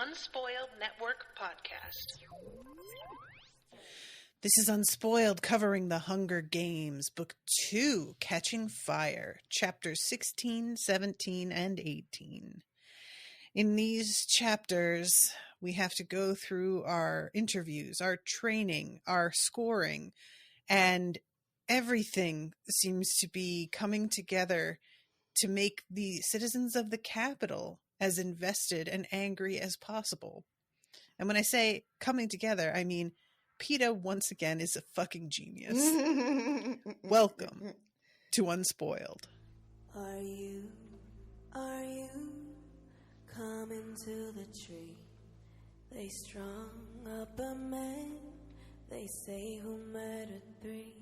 Unspoiled Network podcast. This is Unspoiled, covering The Hunger Games, Book 2, Catching Fire, Chapters 16, 17, and 18. In these chapters, we have to go through our interviews, our training, our scoring, and everything seems to be coming together to make the citizens of the capital as invested and angry as possible. And when I say coming together, I mean Peeta once again is a fucking genius. Welcome to Unspoiled. Are you coming to the tree? They strung up a man, they say, who murdered 3.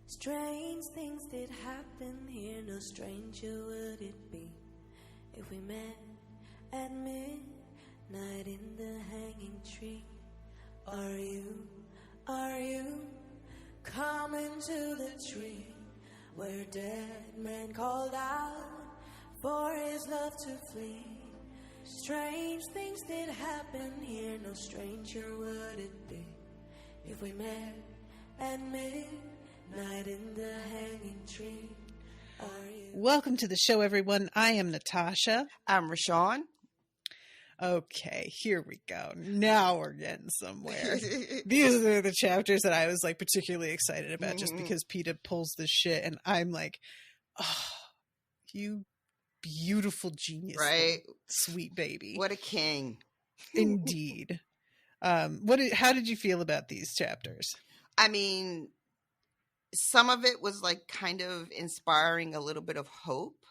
Strange things did happen here, no stranger would it be if we met at midnight in the hanging tree. Are you coming to the tree where a dead man called out for his love to flee? Strange things did happen here, no stranger would it be if we met at midnight in the hanging tree. Are you? Welcome to the show, everyone. I am Natasha. I'm Rashawn. Okay, here we go. Now we're getting somewhere. These are the chapters that I was like particularly excited about, just because Peeta pulls this shit, and I'm like, oh, you beautiful genius, right? Sweet baby. What a king. Indeed. How did you feel about these chapters? I mean, some of it was like kind of inspiring a little bit of hope,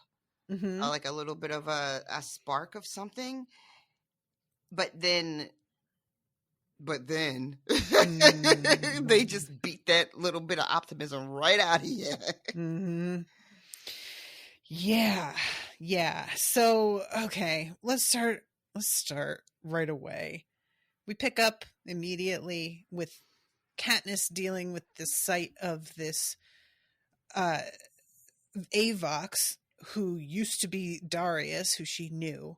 like a little bit of a spark of something. But then they just beat that little bit of optimism right out of you. Mm-hmm. Yeah. So, okay, let's start right away. We pick up immediately with Katniss dealing with the sight of this Avox, who used to be Darius, who she knew,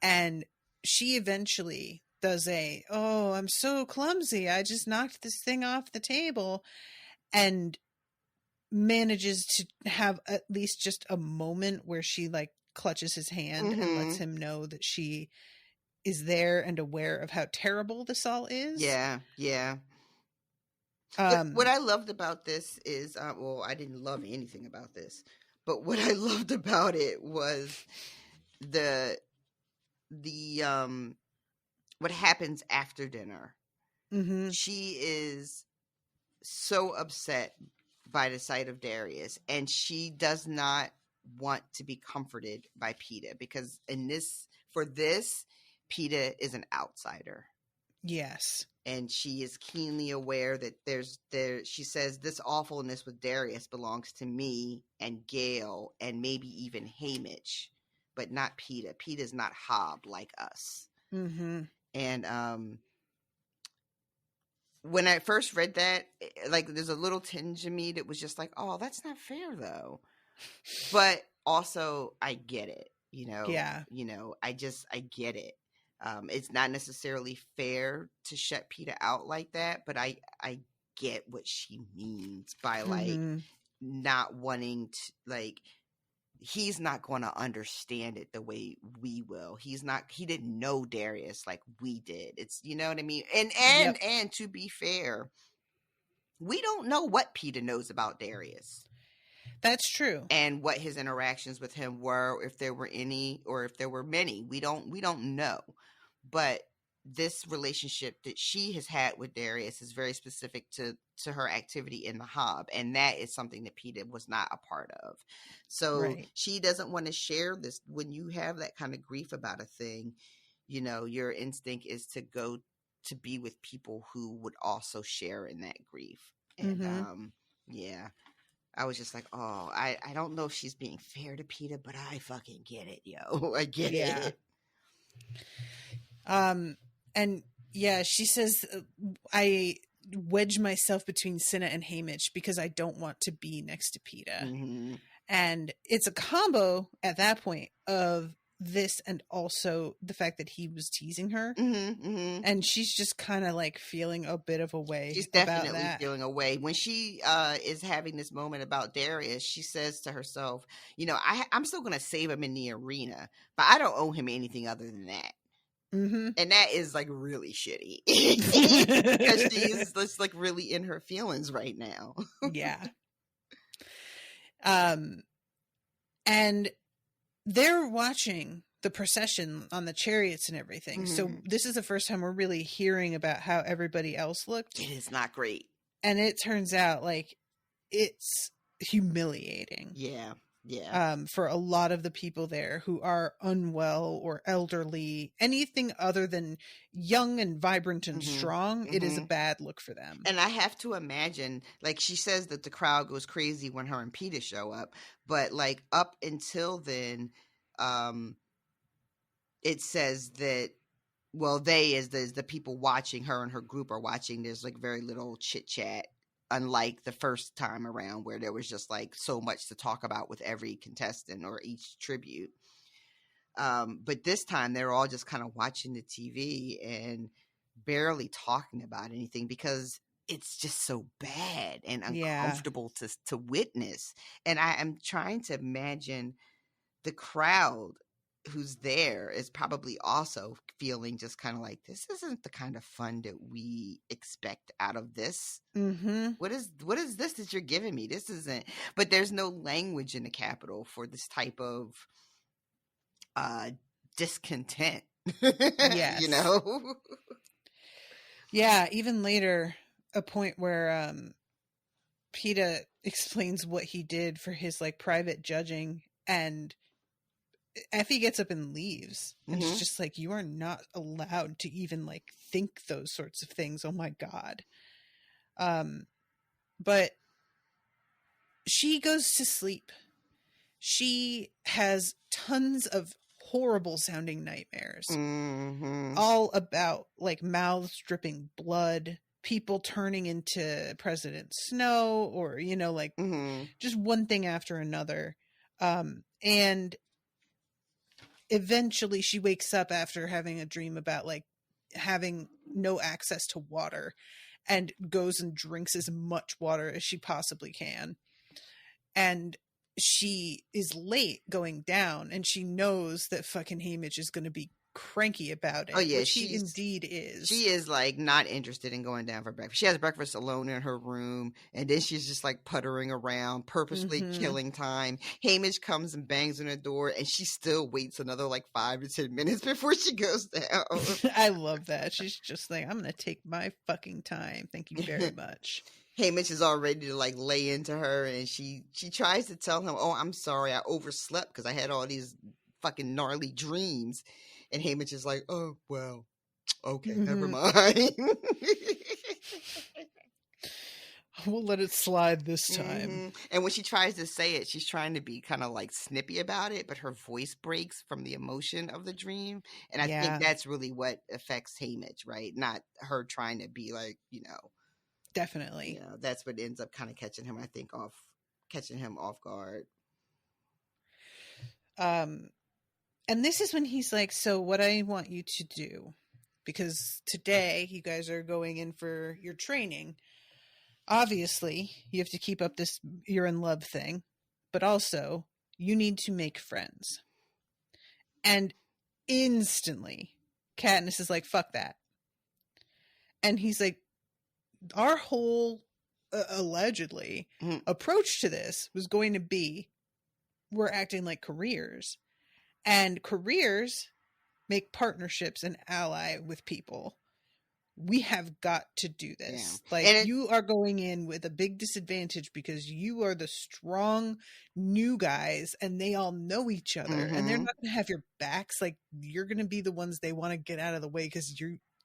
and she eventually does I'm so clumsy, I just knocked this thing off the table, and manages to have at least just a moment where she like clutches his hand and lets him know that she is there and aware of how terrible this all is. Yeah. What I loved about this is, I didn't love anything about this, but what I loved about it was the what happens after dinner. She is so upset by the sight of Darius, and she does not want to be comforted by Peeta, because for this Peeta is an outsider. Yes. And she is keenly aware that she says, this awfulness with Darius belongs to me and Gale and maybe even Haymitch, but not Peeta. Peeta's not Hob like us. And when I first read that, like, there's a little tinge in me that was just like, oh, that's not fair though. But also I get it, Yeah. I get it. It's not necessarily fair to shut Peeta out like that, but I get what she means by like not wanting to, like, he's not going to understand it the way we will. He didn't know Darius like we did. It's, you know what I mean? And to be fair, we don't know what Peeta knows about Darius. That's true. And what his interactions with him were, if there were any, or if there were many, we don't know. But this relationship that she has had with Darius is very specific to her activity in the Hob, and that is something that Peeta was not a part of. So she doesn't want to share this. When you have that kind of grief about a thing, your instinct is to go to be with people who would also share in that grief. And I was just like, oh, I don't know if she's being fair to Peeta, but I fucking get it, yo. I get it. And yeah, she says, I wedge myself between Cinna and Haymitch because I don't want to be next to Peeta. And it's a combo at that point of this and also the fact that he was teasing her. Mm-hmm. And she's just kind of like feeling a bit of a way She's about definitely that. feeling away. When she is having this moment about Darius, she says to herself, I'm still going to save him in the arena, but I don't owe him anything other than that. Mm-hmm. And that is like really shitty because she is just like really in her feelings right now. Yeah. And they're watching the procession on the chariots and everything. Mm-hmm. So this is the first time we're really hearing about how everybody else looked. It is not great. And it turns out like it's humiliating. Yeah. For a lot of the people there who are unwell or elderly, anything other than young and vibrant and strong, it is a bad look for them. And I have to imagine, like she says that the crowd goes crazy when her and Peeta show up, but like up until then, it says that, well, they as the people watching, her and her group are watching, there's like very little chit chat. Unlike the first time around where there was just like so much to talk about with every contestant or each tribute. But this time they're all just kind of watching the TV and barely talking about anything because it's just so bad and uncomfortable to witness. And I am trying to imagine the crowd who's there is probably also feeling just kind of like, this isn't the kind of fun that we expect out of this. What is this that you're giving me? This isn't. But there's no language in the Capitol for this type of discontent. Yes. Yeah, even later, a point where Peeta explains what he did for his like private judging, and Effie gets up and leaves, and she's just like, you are not allowed to even like think those sorts of things. Oh my God. But she goes to sleep. She has tons of horrible sounding nightmares, all about like mouths dripping blood, people turning into President Snow, or, like just one thing after another. And eventually she wakes up after having a dream about like having no access to water, and goes and drinks as much water as she possibly can. And she is late going down, and she knows that fucking Haymitch is going to be cranky about it. Oh yeah, which he indeed is. She is like not interested in going down for breakfast. She has breakfast alone in her room, and then she's just like puttering around, purposely killing time. Haymitch comes and bangs on her door, and she still waits another like 5 to 10 minutes before she goes down. I love that. She's just like, I'm gonna take my fucking time. Thank you very much. Haymitch is all ready to like lay into her, and she tries to tell him, "Oh, I'm sorry, I overslept because I had all these fucking gnarly dreams." And Haymitch is like, "Oh, well, okay, never mind." We'll let it slide this time. And when she tries to say it, she's trying to be kind of like snippy about it, but her voice breaks from the emotion of the dream. And I think that's really what affects Haymitch, right? Not her trying to be like, Definitely. That's what ends up kind of catching him off guard. And this is when he's like, so what I want you to do, because today you guys are going in for your training. Obviously, you have to keep up this you're in love thing, but also you need to make friends. And instantly, Katniss is like, fuck that. And he's like, our whole, allegedly, approach to this was going to be, we're acting like careers. And careers make partnerships and ally with people. We have got to do this. Yeah. Like, you are going in with a big disadvantage because you are the strong new guys and they all know each other and they're not going to have your backs. Like, you're going to be the ones they want to get out of the way because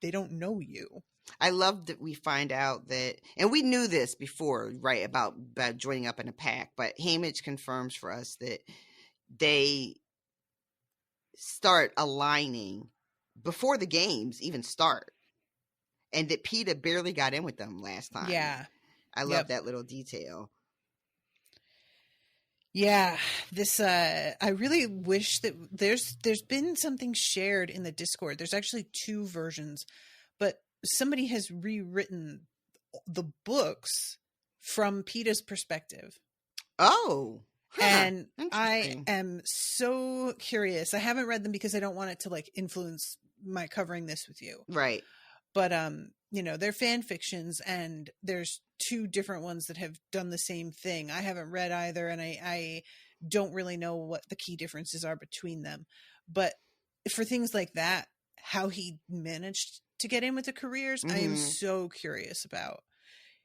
they don't know you. I love that we find out that, and we knew this before, right, about joining up in a pack, but Haymitch confirms for us that they start aligning before the games even start, and that Peeta barely got in with them last time. Yeah, I love that little detail. Yeah, this I really wish that there's been something shared in the Discord. There's actually two versions, but somebody has rewritten the books from Peeta's perspective. Oh, And I interesting. am so curious. I haven't read them because I don't want it to like influence my covering this with you. Right. But they're fan fictions, and there's two different ones that have done the same thing. I haven't read either, and I don't really know what the key differences are between them. But for things like that, how he managed to get in with the careers, I am so curious about.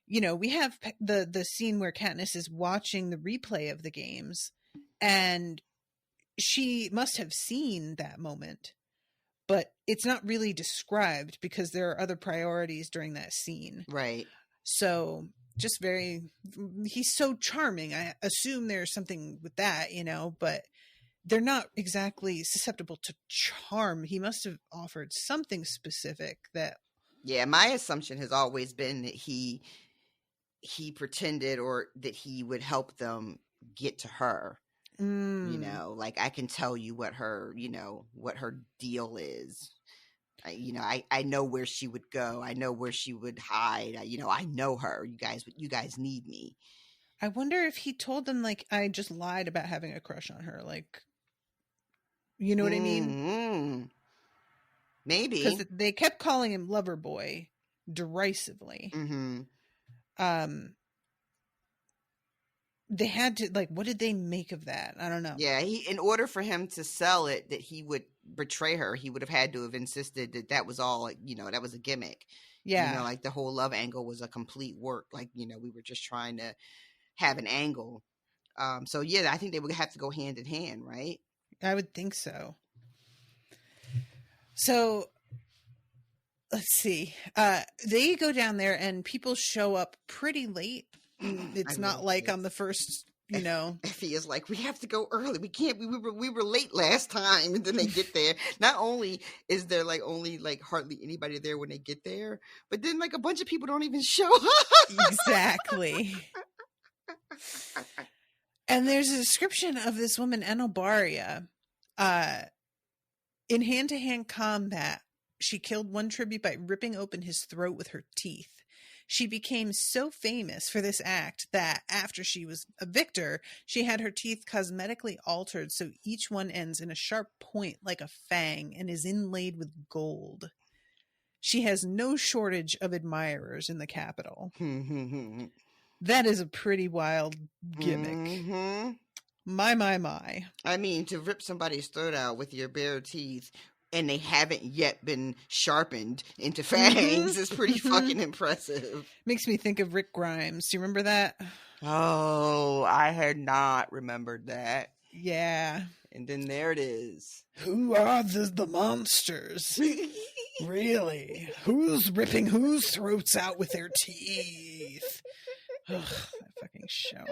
We have the scene where Katniss is watching the replay of the games, and she must have seen that moment, but it's not really described because there are other priorities during that scene. Right. So just he's so charming. I assume there's something with that, but they're not exactly susceptible to charm. He must have offered something specific that. Yeah, my assumption has always been that he pretended, or that he would help them get to her. Like, I can tell you what her deal is. I know where she would go. I know where she would hide. I know her. You guys need me. I wonder if he told them, like, I just lied about having a crush on her. Like, you know what I mean? Maybe. Because they kept calling him Lover Boy derisively. They had to, like, what did they make of that? I don't know. Yeah, in order for him to sell it that he would betray her, he would have had to have insisted that was all, that was a gimmick. Yeah. Like the whole love angle was a complete work. Like, we were just trying to have an angle. So yeah, I think they would have to go hand in hand, right? I would think so. So let's see. They go down there and people show up pretty late. It's not like on the first, Effie is like, we have to go early. We can't. We were late last time, and then they get there. Not only is there like only like hardly anybody there when they get there, but then like a bunch of people don't even show up. Exactly. And there's a description of this woman, Enobaria, in hand-to-hand combat. She killed one tribute by ripping open his throat with her teeth. She became so famous for this act that after she was a victor, she had her teeth cosmetically altered so each one ends in a sharp point like a fang and is inlaid with gold. She has no shortage of admirers in the capital. That is a pretty wild gimmick. My. I mean, to rip somebody's throat out with your bare teeth and they haven't yet been sharpened into fangs is pretty fucking impressive. Makes me think of Rick Grimes. Do you remember that? Oh, I had not remembered that. Yeah. And then there it is. Who are the monsters? Really? Who's ripping whose throats out with their teeth? Ugh, that fucking show.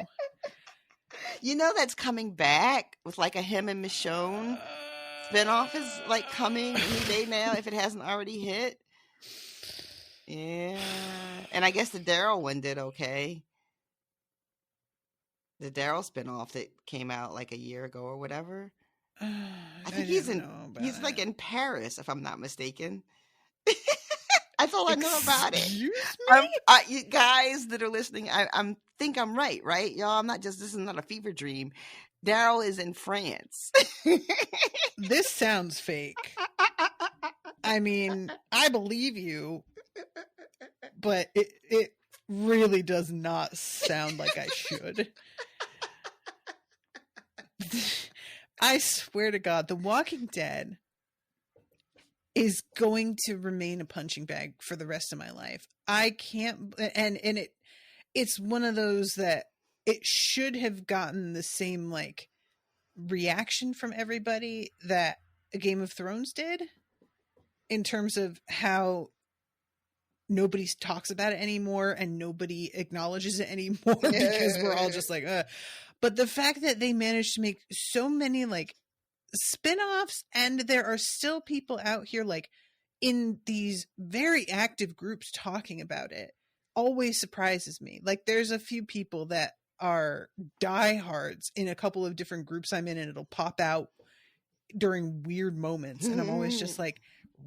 That's coming back with like a him and Michonne spinoff is like coming any day now if it hasn't already hit. Yeah. And I guess the Daryl one did okay. The Daryl spinoff that came out like a year ago or whatever. I think he's like in Paris, if I'm not mistaken. That's all I know about it. You guys that are listening, I think I'm right, y'all? This is not a fever dream. Daryl is in France. This sounds fake. I mean, I believe you, but it really does not sound like I should. I swear to God, The Walking Dead is going to remain a punching bag for the rest of my life. I can't, and it's one of those that it should have gotten the same like reaction from everybody that a Game of Thrones did in terms of how nobody talks about it anymore and nobody acknowledges it anymore because we're all just like, But the fact that they managed to make so many like spin-offs and there are still people out here like in these very active groups talking about it always surprises me. Like there's a few people that are diehards in a couple of different groups I'm in, and it'll pop out during weird moments. And I'm always just like,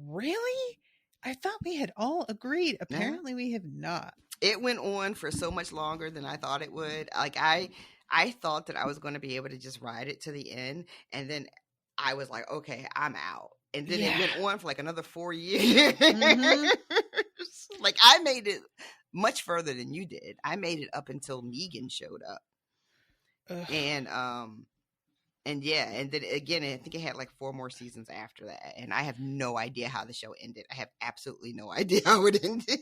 really? I thought we had all agreed. Apparently we have not. It went on for so much longer than I thought it would. Like I thought that I was going to be able to just ride it to the end, and then I was like, okay, I'm out. And then it went on for like another 4 years. Like I made it much further than you did. I made it up until Negan showed up. Ugh. And yeah, and then again, I think it had like 4 more seasons after that. And I have no idea how the show ended. I have absolutely no idea how it ended.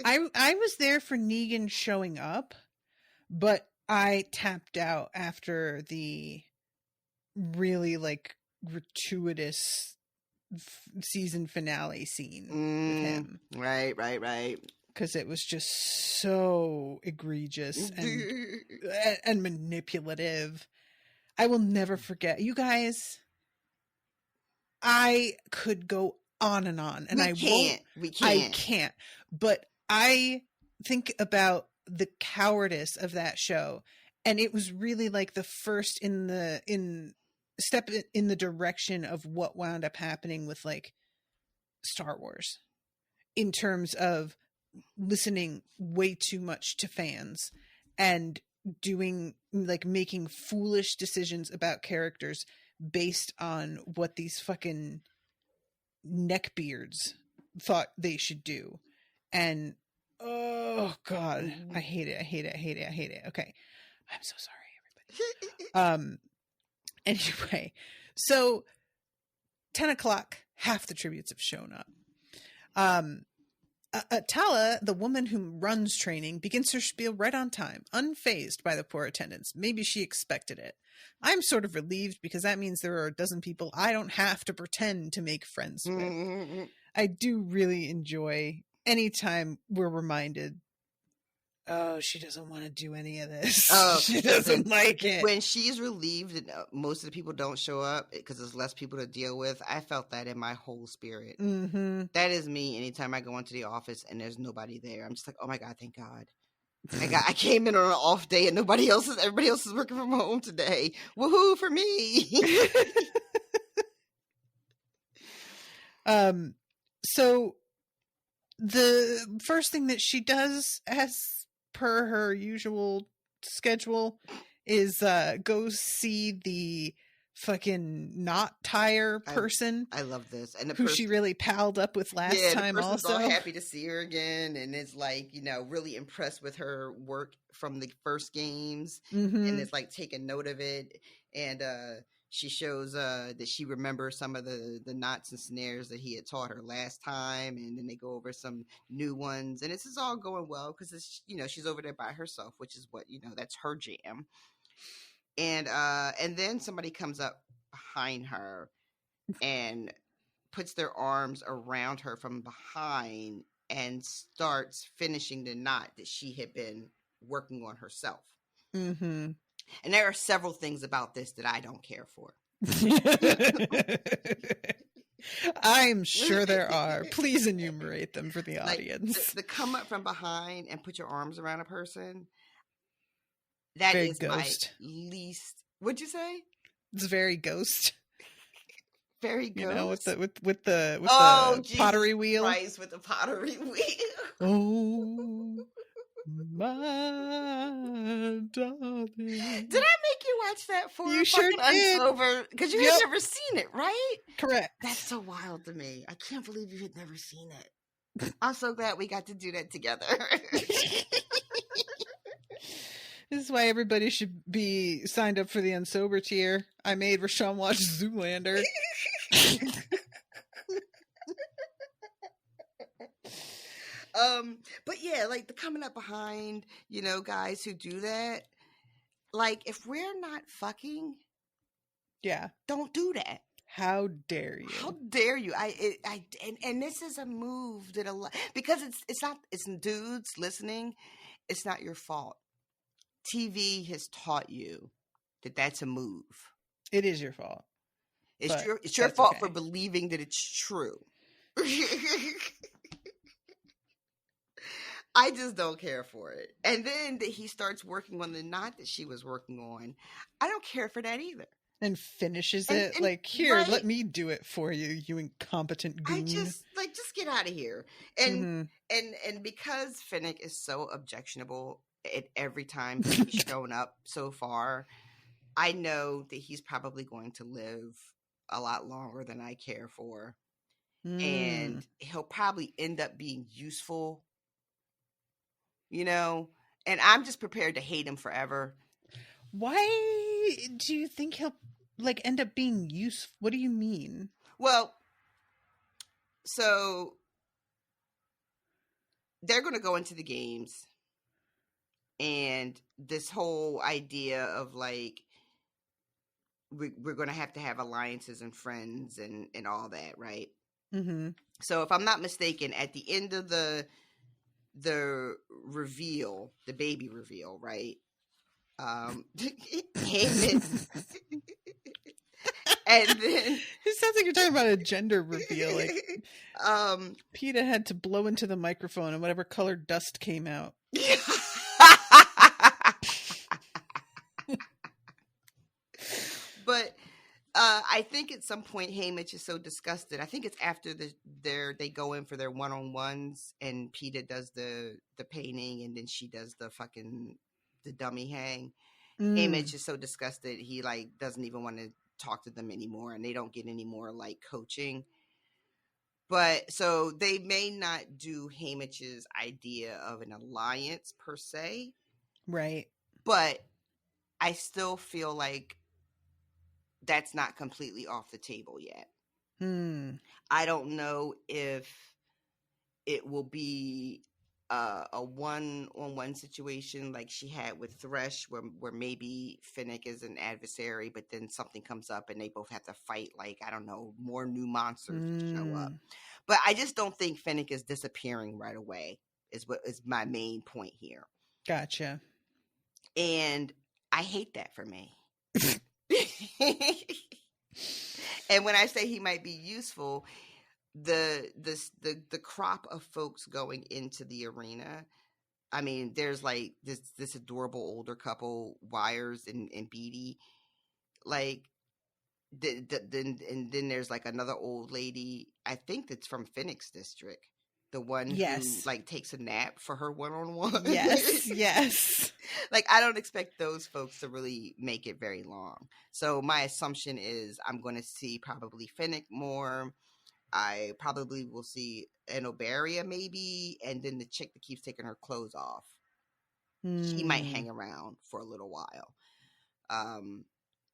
I was there for Negan showing up, but I tapped out after the really like gratuitous season finale scene with him. Right. Because it was just so egregious and manipulative. I will never forget. You guys, I could go on and on, and We can't. But I think about the cowardice of that show, and it was really like the first step in the direction of what wound up happening with like Star Wars, in terms of listening way too much to fans and doing like making foolish decisions about characters based on what these fucking neckbeards thought they should do. And oh god, I hate it. Okay, I'm so sorry, everybody. Anyway, so 10 o'clock, half the tributes have shown up. Tala, the woman who runs training, begins her spiel right on time, unfazed by the poor attendance. Maybe she expected it. I'm sort of relieved because that means there are a dozen people I don't have to pretend to make friends with. I do really enjoy anytime we're reminded, oh, she doesn't want to do any of this. Oh, she doesn't like it. When she's relieved that most of the people don't show up because there's less people to deal with, I felt that in my whole spirit. Mm-hmm. That is me anytime I go into the office and there's nobody there. I'm just like, oh my God, thank God. I came in on an off day and everybody else is working from home today. Woohoo for me. So the first thing that she does, as per her usual schedule, is go see the fucking knot tire person. I love this. And who she really palled up with last time. The person's also all happy to see her again, and is like, really impressed with her work from the first games, and is like taking note of it. And she shows that she remembers some of the knots and snares that he had taught her last time, and then they go over some new ones, and this is all going well because it's she's over there by herself, which is what that's her jam. And then somebody comes up behind her and puts their arms around her from behind and starts finishing the knot that she had been working on herself. Mm-hmm. And there are several things about this that I don't care for. I'm sure there are. Please enumerate them for the audience. Like the come up from behind and put your arms around a person. That very is Ghost. My least. What'd you say? It's very Ghost. Very Ghost. With the pottery wheel. Christ, with the pottery wheel. Oh. My darling. Did I make you watch that for you sure did? Because you had never seen it, right? Correct. That's so wild to me. I can't believe you had never seen it. I'm so glad we got to do that together. This is why everybody should be signed up for the Unsober tier. I made Rashawn watch Zoolander. But yeah, like the coming up behind, guys who do that. Like, if we're not fucking, yeah, don't do that. How dare you? How dare you? And this is a move that because it's dudes listening. It's not your fault. TV has taught you that that's a move. It is your fault. It's your fault for believing that it's true. I just don't care for it. And then that he starts working on the knot that she was working on. I don't care for that either. And finishes And- it and- like, here, right. let me do it for you, you incompetent goon. I just get out of here. And Mhm. and because Finnick is so objectionable at every time he's shown up so far, I know that he's probably going to live a lot longer than I care for. And he'll probably end up being useful, you know, and I'm just prepared to hate him forever. Why do you think he'll like end up being useful? What do you mean? Well, so they're going to go into the games, and this whole idea of like we're going to have alliances and friends and all that, right? Mm-hmm. So if I'm not mistaken, at the end of the reveal, the baby reveal, right? Heyman, and then It sounds like you're talking about a gender reveal. Like, Peeta had to blow into the microphone, and whatever color dust came out. But I think at some point Haymitch is so disgusted. I think it's after they go in for their one-on-ones, and Peeta does the painting, and then she does the dummy hang. Haymitch is so disgusted he like doesn't even want to talk to them anymore, and they don't get any more like coaching. But so they may not do Haymitch's idea of an alliance per se, Right? but I still feel like that's not completely off the table yet. I don't know if it will be a one-on-one situation like she had with Thresh, where maybe Finnick is an adversary, but then something comes up and they both have to fight, like, I don't know, more new monsters to show up. But I just don't think Finnick is disappearing right away, is what is my main point here. Gotcha. And I hate that for me. And when I say he might be useful, the crop of folks going into the arena, I mean, there's like this adorable older couple, Wires and Beatty, like then there's like another old lady, I think that's from Phoenix District, the one who like takes a nap for her one-on-one. Yes. Like, I don't expect those folks to really make it very long. So my assumption is I'm going to see probably Finnick more. I probably will see an Oberia maybe, and then the chick that keeps taking her clothes off. She might hang around for a little while.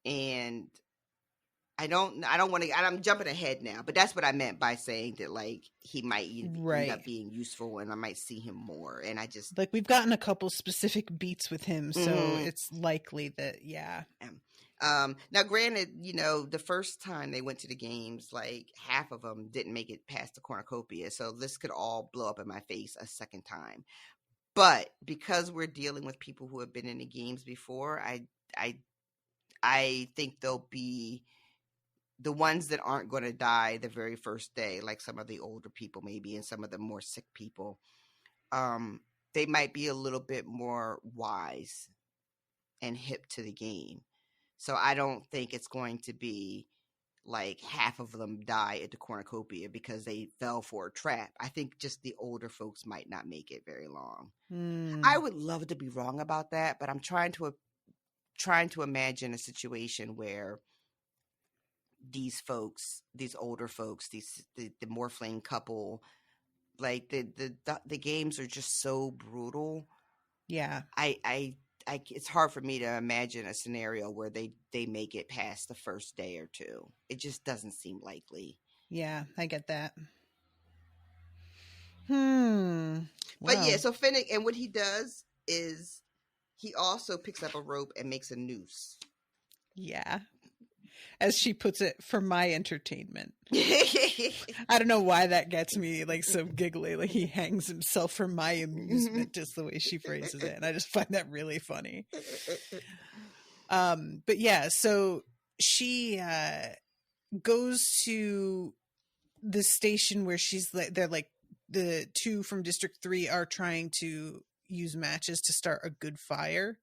And I don't want to, I'm jumping ahead now, but that's what I meant by saying that, like, he might end up being useful and I might see him more. And I just, like, we've gotten a couple specific beats with him, so it's likely that, now granted, you know, the first time they went to the games, like, half of them didn't make it past the cornucopia. So this could all blow up in my face a second time. But because we're dealing with people who have been in the games before, I think they'll be the ones that aren't going to die the very first day, like some of the older people maybe, and some of the more sick people. They might be a little bit more wise and hip to the game. So I don't think it's going to be like half of them die at the cornucopia because they fell for a trap. I think just the older folks might not make it very long. I would love to be wrong about that, but I'm trying to imagine a situation where these folks, these older folks, the Morphling couple, like the games are just so brutal. Yeah. I it's hard for me to imagine a scenario where they make it past the first day or two. It just doesn't seem likely. Yeah, I get that. Wow. But yeah, so Finnick, and what he does is he also picks up a rope and makes a noose. Yeah. As she puts it, for my entertainment. I don't know why that gets me like so giggly. Like, he hangs himself for my amusement, just the way she phrases it. And I just find that really funny. But yeah, so she goes to the station where she's like, they're like the two from District 3 are trying to use matches to start a good fire.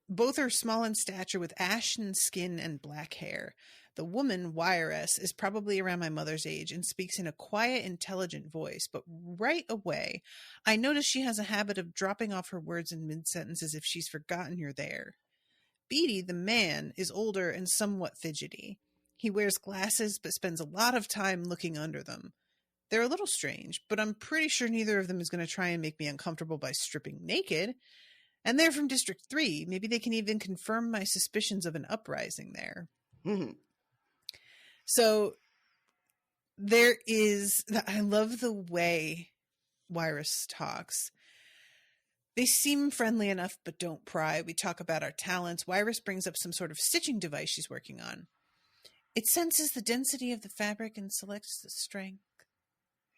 Both are small in stature with ashen skin and black hair. The woman, Wiress, is probably around my mother's age and speaks in a quiet, intelligent voice, but right away, I notice she has a habit of dropping off her words in mid-sentence as if she's forgotten you're there. Beatty, the man, is older and somewhat fidgety. He wears glasses but spends a lot of time looking under them. They're a little strange, but I'm pretty sure neither of them is going to try and make me uncomfortable by stripping naked. And they're from District 3. Maybe they can even confirm my suspicions of an uprising there. Mm-hmm. So there is... I love the way Wiress talks. They seem friendly enough, but don't pry. We talk about our talents. Wiress brings up some sort of stitching device she's working on. It senses the density of the fabric and selects the strength,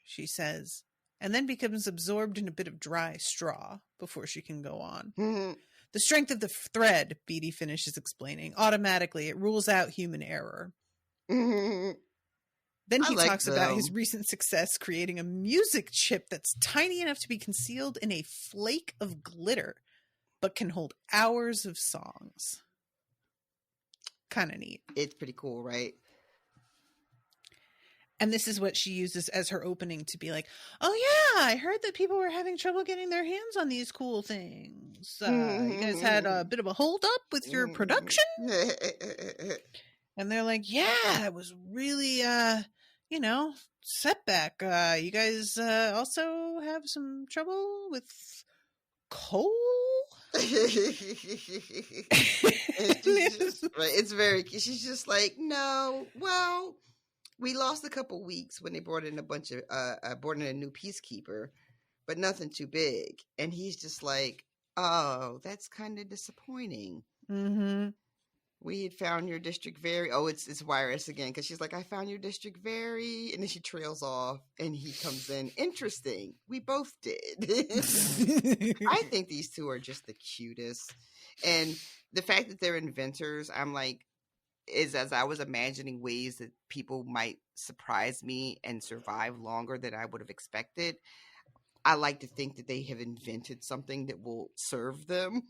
she says, and then becomes absorbed in a bit of dry straw before she can go on. Mm-hmm. The strength of the thread, Beatty finishes explaining. Automatically, it rules out human error. Mm-hmm. Then he talks about his recent success creating a music chip that's tiny enough to be concealed in a flake of glitter, but can hold hours of songs. Kind of neat. It's pretty cool, right? And this is what she uses as her opening to be like, oh yeah, I heard that people were having trouble getting their hands on these cool things. You guys had a bit of a hold up with your production? And they're like, yeah, it was really, setback. You guys also have some trouble with coal? It's very, she's just like, no, well, we lost a couple weeks when they brought in a bunch of, brought in a new peacekeeper, but nothing too big. And he's just like, oh, that's kind of disappointing. Mm-hmm. We had found your district very... Oh, it's Wiress again, because she's like, I found your district very... And then she trails off, and he comes in. Interesting. We both did. I think these two are just the cutest. And the fact that they're inventors, I'm like, is as I was imagining ways that people might surprise me and survive longer than I would have expected. I like to think that they have invented something that will serve them.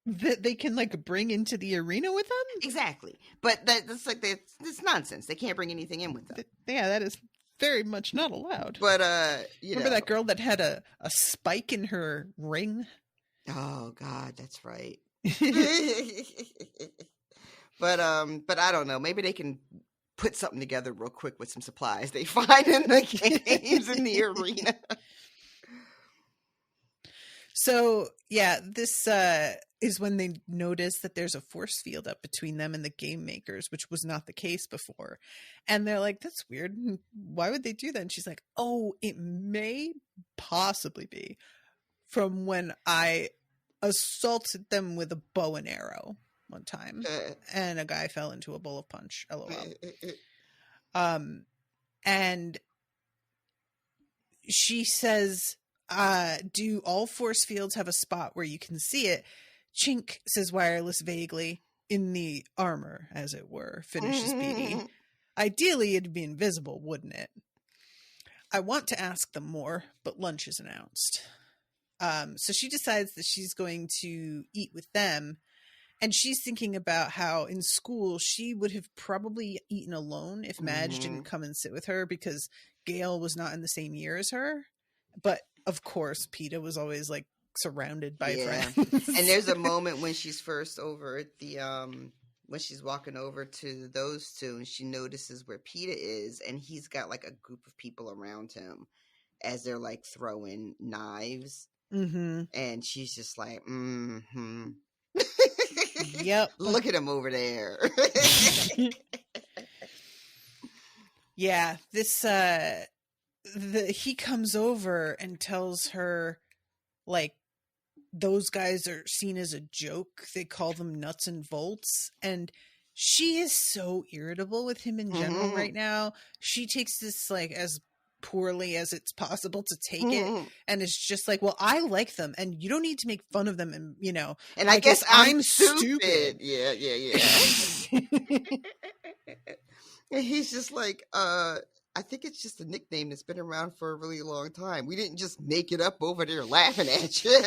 That they can bring into the arena with them? Exactly. But that's that's nonsense. They can't bring anything in with them. Yeah, that is very much not allowed. But remember that girl that had a spike in her ring? Oh God, that's right. But I don't know. Maybe they can put something together real quick with some supplies they find in the games in the arena. So, yeah, this is when they notice that there's a force field up between them and the game makers, which was not the case before. And they're like, that's weird. Why would they do that? And she's like, oh, it may possibly be from when I assaulted them with a bow and arrow one time. And a guy fell into a bowl of punch. LOL. And she says... do all force fields have a spot where you can see it? Chink, says Wireless vaguely, in the armor, as it were, finishes Beatty. Ideally, it'd be invisible, wouldn't it? I want to ask them more, but lunch is announced. So she decides that she's going to eat with them, and she's thinking about how in school she would have probably eaten alone if Madge didn't come and sit with her because Gail was not in the same year as her. But of course, Peeta was always surrounded by friends. And there's a moment when she's first over at the when she's walking over to those two, and she notices where Peeta is, and he's got a group of people around him as they're throwing knives. Mm-hmm. And she's just like, mm-hmm. Yep. Look at him over there. Yeah, this he comes over and tells her those guys are seen as a joke. They call them nuts and bolts, and she is so irritable with him in general right now. She takes this as poorly as it's possible to take it, and it's just well, I like them and you don't need to make fun of them, and and I guess I'm stupid. Yeah. And he's just I think it's just a nickname that's been around for a really long time. We didn't just make it up over there laughing at you.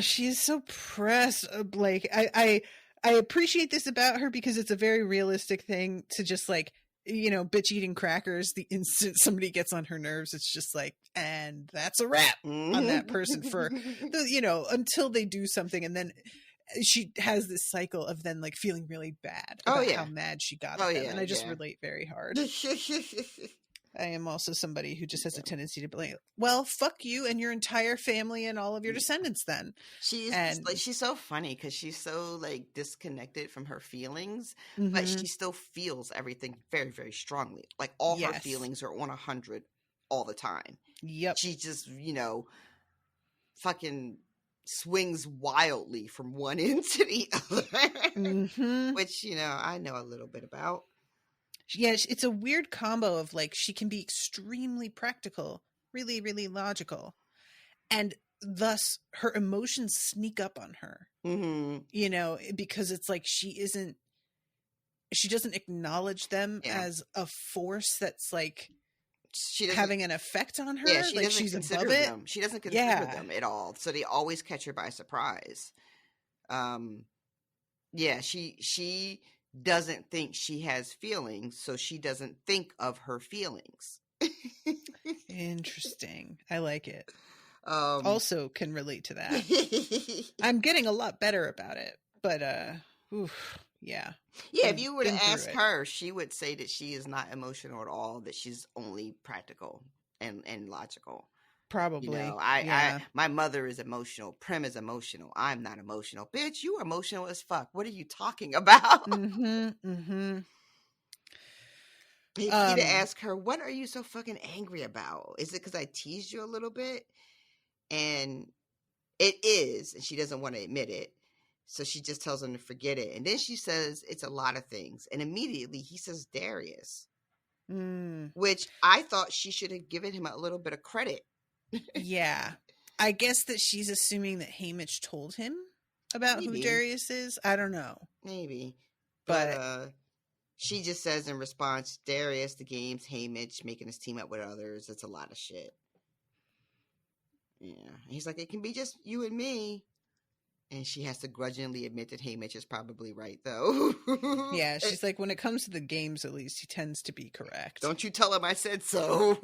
She is so pressed. Like, I appreciate this about her because it's a very realistic thing to just like, bitch eating crackers the instant somebody gets on her nerves. It's just like, and that's a wrap on that person for, until they do something. And then she has this cycle of then like feeling really bad about how mad she got at them. And I just relate very hard. I am also somebody who just has a tendency to be like, well, fuck you and your entire family and all of your descendants then. She's so funny because she's so like disconnected from her feelings, but she still feels everything very, very strongly. Like all her feelings are on 100 all the time. Yep. She just, fucking swings wildly from one end to the other, which, I know a little bit about. Yeah, it's a weird combo of like she can be extremely practical, really, really logical, and thus her emotions sneak up on her. Because it's like she doesn't acknowledge them as a force that's like having an effect on her. Yeah, like she's above it. Them. She doesn't consider them at all, so they always catch her by surprise. She doesn't think she has feelings, so she doesn't think of her feelings. Interesting. I like it. Also can relate to that. I'm getting a lot better about it, but yeah. Yeah, if you were to ask her, she would say that she is not emotional at all, that she's only practical and logical. Probably. My mother is emotional. Prim is emotional. I'm not emotional. Bitch, you are emotional as fuck. What are you talking about? If you to ask her, what are you so fucking angry about? Is it because I teased you a little bit? And it is, and she doesn't want to admit it. So she just tells him to forget it. And then she says it's a lot of things. And immediately he says Darius, which I thought she should have given him a little bit of credit. Yeah. I guess that she's assuming that Haymitch told him about who Darius is. I don't know. Maybe. But she just says in response, Darius, the games, Haymitch, making his team up with others. It's a lot of shit. Yeah. He's like, it can be just you and me. And she has to grudgingly admit that Haymitch is probably right, though. Yeah, she's like, when it comes to the games, at least, he tends to be correct. Don't you tell him I said so.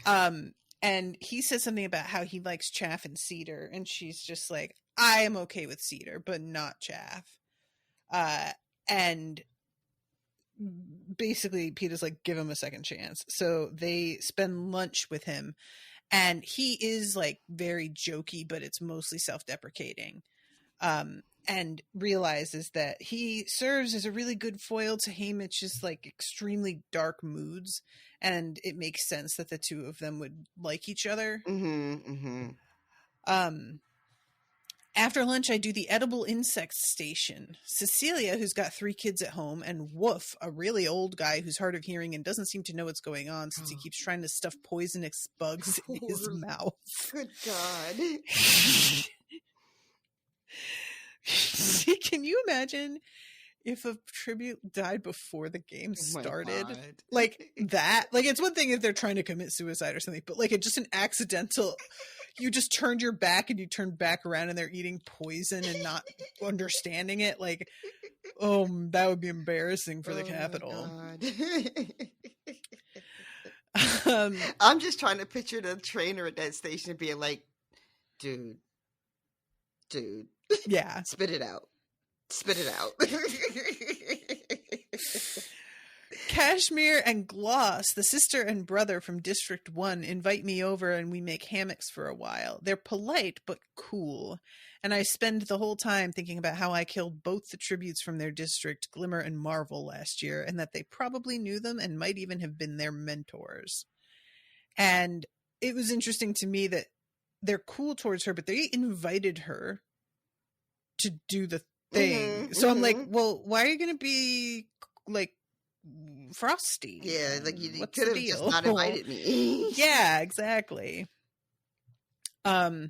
And he says something about how he likes Chaff and Cedar, and she's just like, I am okay with Cedar, but not Chaff. And basically Peeta's like, give him a second chance. So they spend lunch with him, and he is like very jokey, but it's mostly self-deprecating. And realizes that he serves as a really good foil to Haymitch's like extremely dark moods, and it makes sense that the two of them would like each other. After lunch, I do the edible insects station. Cecilia, who's got 3 kids at home, and Woof, a really old guy who's hard of hearing and doesn't seem to know what's going on since he keeps trying to stuff poisonous bugs in his mouth. Good God. Can you imagine if a tribute died before the game started? Like that? Like, it's one thing if they're trying to commit suicide or something, but like just an accidental, you just turned your back and you turned back around and they're eating poison and not understanding it. Like, oh, that would be embarrassing for the Capitol. I'm just trying to picture the trainer at that station being like, dude. Yeah. Spit it out. Kashmir and Gloss, the sister and brother from District 1, invite me over and we make hammocks for a while. They're polite but cool. And I spend the whole time thinking about how I killed both the tributes from their district, Glimmer and Marvel, last year, and that they probably knew them and might even have been their mentors. And it was interesting to me that they're cool towards her, but they invited her to do the thing. So I'm like, well, why are you going to be like frosty? Yeah, like you could have just not invited me. Yeah, exactly. I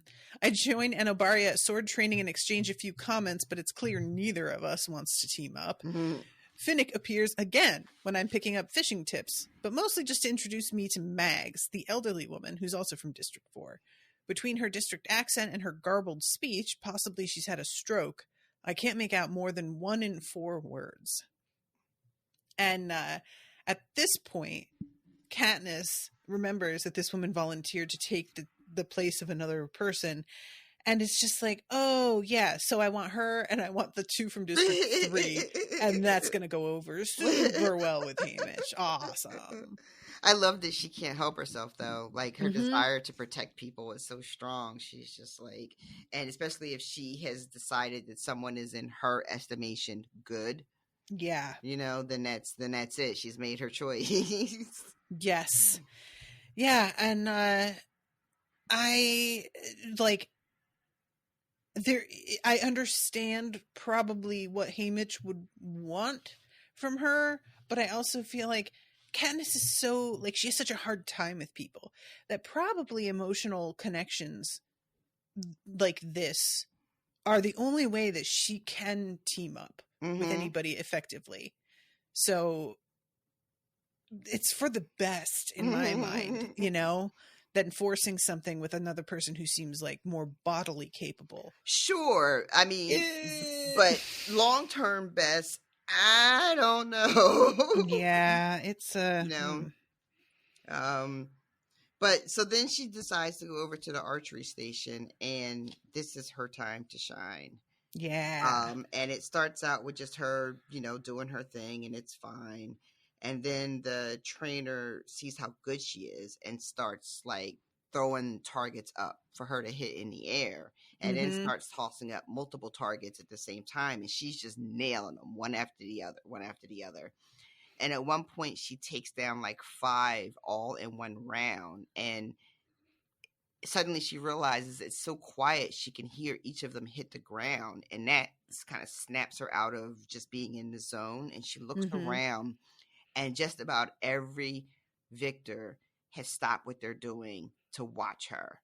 join Enobaria at sword training and exchange a few comments, but it's clear neither of us wants to team up. Mm-hmm. Finnick appears again when I'm picking up fishing tips, but mostly just to introduce me to Mags, the elderly woman who's also from District 4. Between her district accent and her garbled speech, possibly she's had a stroke, I can't make out more than 1 in 4 words. And at this point, Katniss remembers that this woman volunteered to take the place of another person. And it's just like, oh, yeah, so I want her and I want the 2 from District 3. And that's going to go over super well with Haymitch. Awesome. I love that she can't help herself, though. Like, her desire to protect people is so strong. She's just like, and especially if she has decided that someone is, in her estimation, good. Yeah. You know, then that's it. She's made her choice. Yes. Yeah. And I understand probably what Haymitch would want from her, but I also feel like Katniss is so, like, she has such a hard time with people that probably emotional connections like this are the only way that she can team up with anybody effectively. So it's for the best in my mind, you know, than forcing something with another person who seems like more bodily capable. Sure. I mean, but long-term best, I don't know. Yeah, it's but so then she decides to go over to the archery station, and this is her time to shine. Yeah. And it starts out with just her, you know, doing her thing, and it's fine. And then the trainer sees how good she is and starts like throwing targets up for her to hit in the air, and then starts tossing up multiple targets at the same time, and she's just nailing them one after the other. And at one point she takes down like 5 all in one round, and suddenly she realizes it's so quiet she can hear each of them hit the ground, and that kind of snaps her out of just being in the zone. And she looks around, and just about every victor has stopped what they're doing to watch her.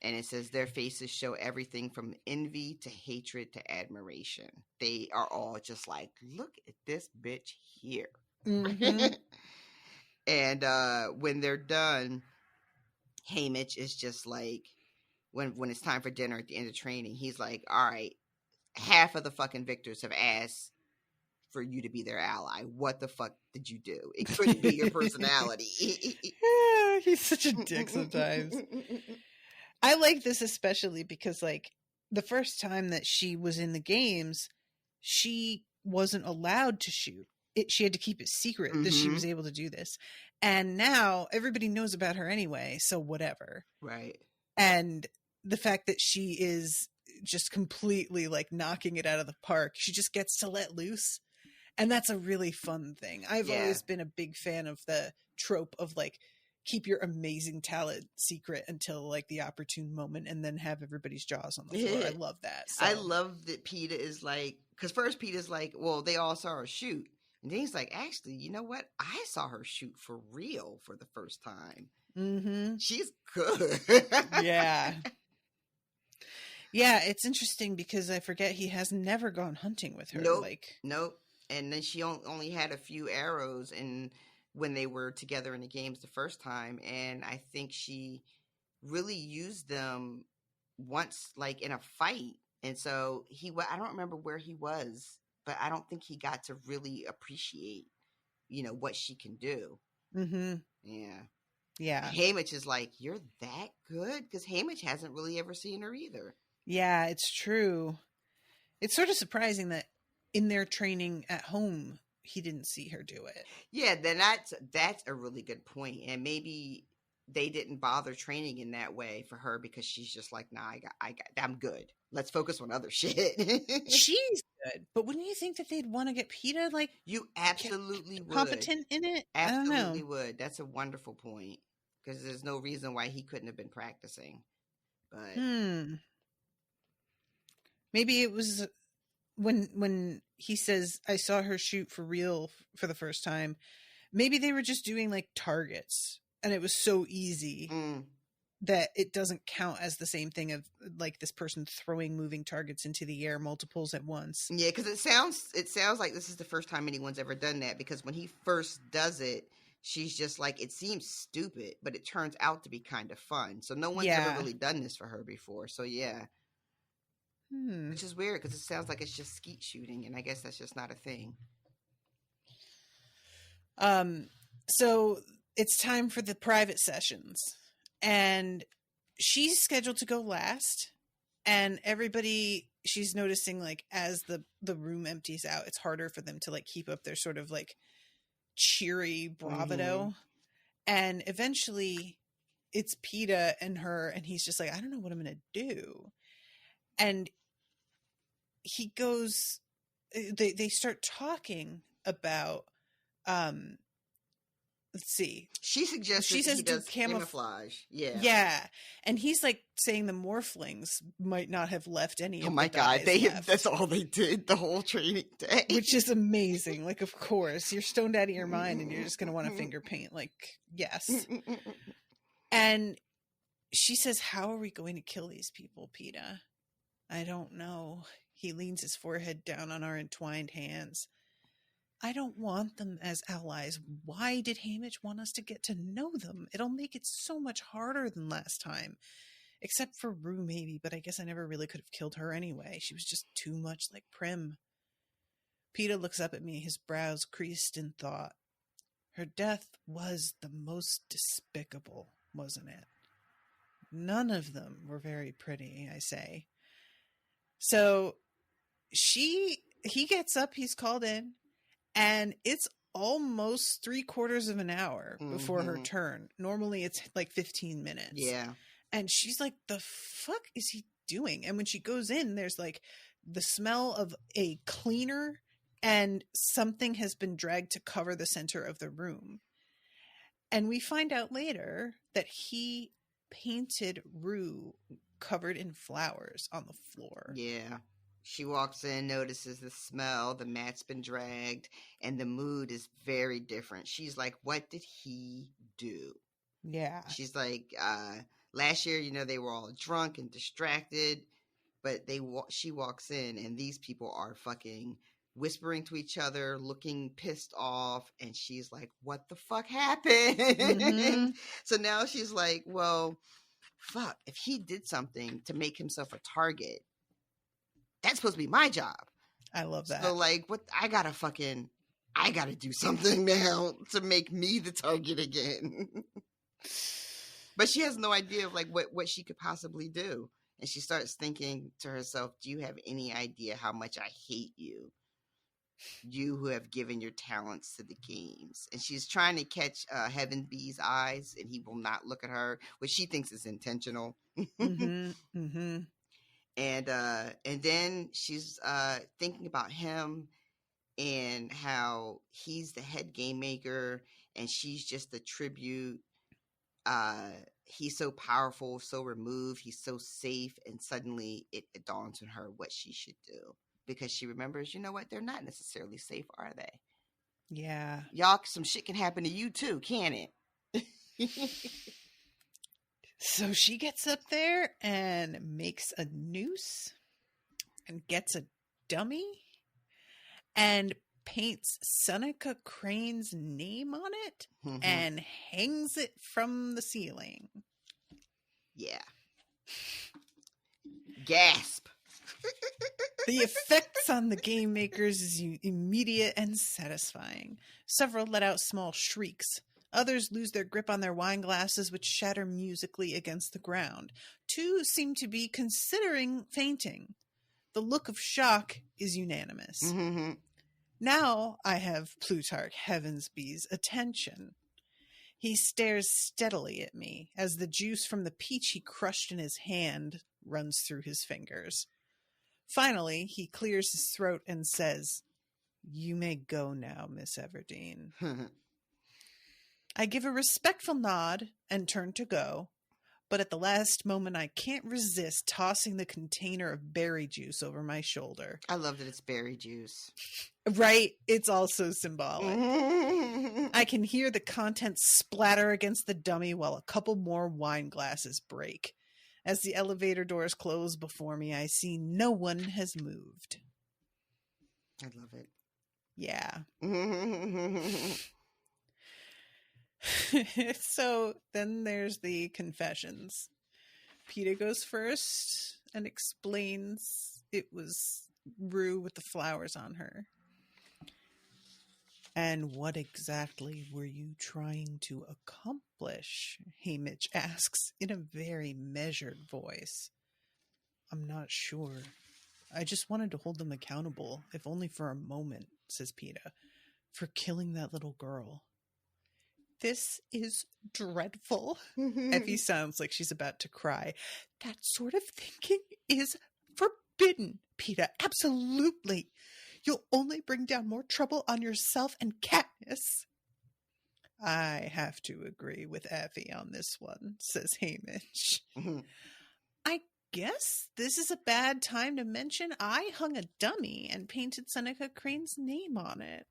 And it says their faces show everything from envy to hatred to admiration. They are all just like, look at this bitch here. And when they're done, Haymitch is just like, when it's time for dinner at the end of training, he's like, all right, half of the fucking victors have asked for you to be their ally. What the fuck did you do? It couldn't be your personality. Yeah, he's such a dick sometimes. I like this especially because, like, the first time that she was in the games, she wasn't allowed to shoot. She had to keep it secret that she was able to do this. And now everybody knows about her anyway, so whatever. Right. And the fact that she is just completely, like, knocking it out of the park, she just gets to let loose. And that's a really fun thing. I've always been a big fan of the trope of, like, keep your amazing talent secret until, like, the opportune moment, and then have everybody's jaws on the floor. I love that. So. I love that Peeta is like, because first Peeta's like, well, they all saw her shoot. And then he's like, actually, you know what? I saw her shoot for real for the first time. She's good. Yeah. Yeah, it's interesting because I forget he has never gone hunting with her. Nope. And then she only had a few arrows when they were together in the games the first time. And I think she really used them once, like, in a fight. And so I don't remember where he was, but I don't think he got to really appreciate, you know, what she can do. Yeah. Haymitch is like, you're that good? Because Haymitch hasn't really ever seen her either. Yeah, it's true. It's sort of surprising that in their training at home, he didn't see her do it. Yeah, then that's a really good point. And maybe they didn't bother training in that way for her because she's just like, nah, I'm good. Let's focus on other shit. She's good, but wouldn't you think that they'd want to get Peeta, like, you absolutely would, competent in it? Absolutely would. That's a wonderful point, because there's no reason why he couldn't have been practicing. But maybe it was when he says, I saw her shoot for real for the first time. Maybe they were just doing, like, targets, and it was so easy that it doesn't count as the same thing of like this person throwing moving targets into the air multiples at once. Yeah, because it sounds like this is the first time anyone's ever done that, because when he first does it, she's just like, it seems stupid, but it turns out to be kind of fun. So no one's ever really done this for her before. So yeah. Which is weird because it sounds like it's just skeet shooting, and I guess that's just not a thing. So it's time for the private sessions, and she's scheduled to go last, and everybody, she's noticing like as the room empties out, it's harder for them to like keep up their sort of like cheery bravado. And eventually it's Peeta and her, and he's just like, I don't know what I'm gonna do. And he goes, they start talking about, let's see. She suggests she says he does camouflage. Yeah. Yeah. And he's like saying the morphlings might not have left any of my the God. left, that's all they did the whole training day. which is amazing. Like, of course, you're stoned out of your mind and you're just going to want to finger paint. Like, yes. And she says, how are we going to kill these people, Peeta? I don't know. He leans his forehead down on our entwined hands. I don't want them as allies. Why did Haymitch want us to get to know them? It'll make it so much harder than last time. Except for Rue, maybe, but I guess I never really could have killed her anyway. She was just too much like Prim. Peeta looks up at me, his brows creased in thought. Her death was the most despicable, wasn't it? None of them were very pretty, I say. So he gets up, he's called in, and it's almost 3/4 of an hour before her turn. Normally it's like 15 minutes. Yeah. And she's like, the fuck is he doing? And when she goes in, there's like the smell of a cleaner, and something has been dragged to cover the center of the room. And we find out later that he painted Rue covered in flowers on the floor. Yeah. She walks in, notices the smell, the mat's been dragged, and the mood is very different. She's like, what did he do? Yeah. She's like, last year, they were all drunk and distracted, but she walks in and these people are fucking whispering to each other, looking pissed off, and she's like, what the fuck happened? So now she's like, well, fuck, if he did something to make himself a target, that's supposed to be my job. I love that. So like, what? I gotta do something now to make me the target again. But she has no idea of like what she could possibly do. And she starts thinking to herself, do you have any idea how much I hate you? You who have given your talents to the games. And she's trying to catch Heaven B's eyes, and he will not look at her, which she thinks is intentional. And then she's thinking about him and how he's the head game maker and she's just the tribute. He's so powerful, so removed, he's so safe, and suddenly it dawns on her what she should do. Because she remembers, you know what, they're not necessarily safe, are they? Yeah. Y'all, some shit can happen to you too, can't it? So she gets up there and makes a noose and gets a dummy and paints Seneca Crane's name on it and hangs it from the ceiling. Yeah. Gasp. The effects on the game makers is immediate and satisfying. Several let out small shrieks. Others lose their grip on their wine glasses, which shatter musically against the ground. 2 seem to be considering fainting. The look of shock is unanimous. Now I have Plutarch Heavensby's attention. He stares steadily at me as the juice from the peach he crushed in his hand runs through his fingers. Finally, he clears his throat and says, "You may go now, Miss Everdeen." I give a respectful nod and turn to go, but at the last moment I can't resist tossing the container of berry juice over my shoulder. I love that it's berry juice. Right? It's also symbolic. I can hear the contents splatter against the dummy while a couple more wine glasses break. As the elevator doors close before me, I see no one has moved. I love it. Yeah. So then there's the confessions. Peeta goes first and explains it was Rue with the flowers on her. And what exactly were you trying to accomplish? Haymitch asks in a very measured voice. I'm not sure. I just wanted to hold them accountable, if only for a moment, says Peeta, for killing that little girl. This is dreadful. Effie sounds like she's about to cry. That sort of thinking is forbidden, Peeta. Absolutely. You'll only bring down more trouble on yourself and Katniss. I have to agree with Effie on this one, says Haymitch. I guess this is a bad time to mention I hung a dummy and painted Seneca Crane's name on it.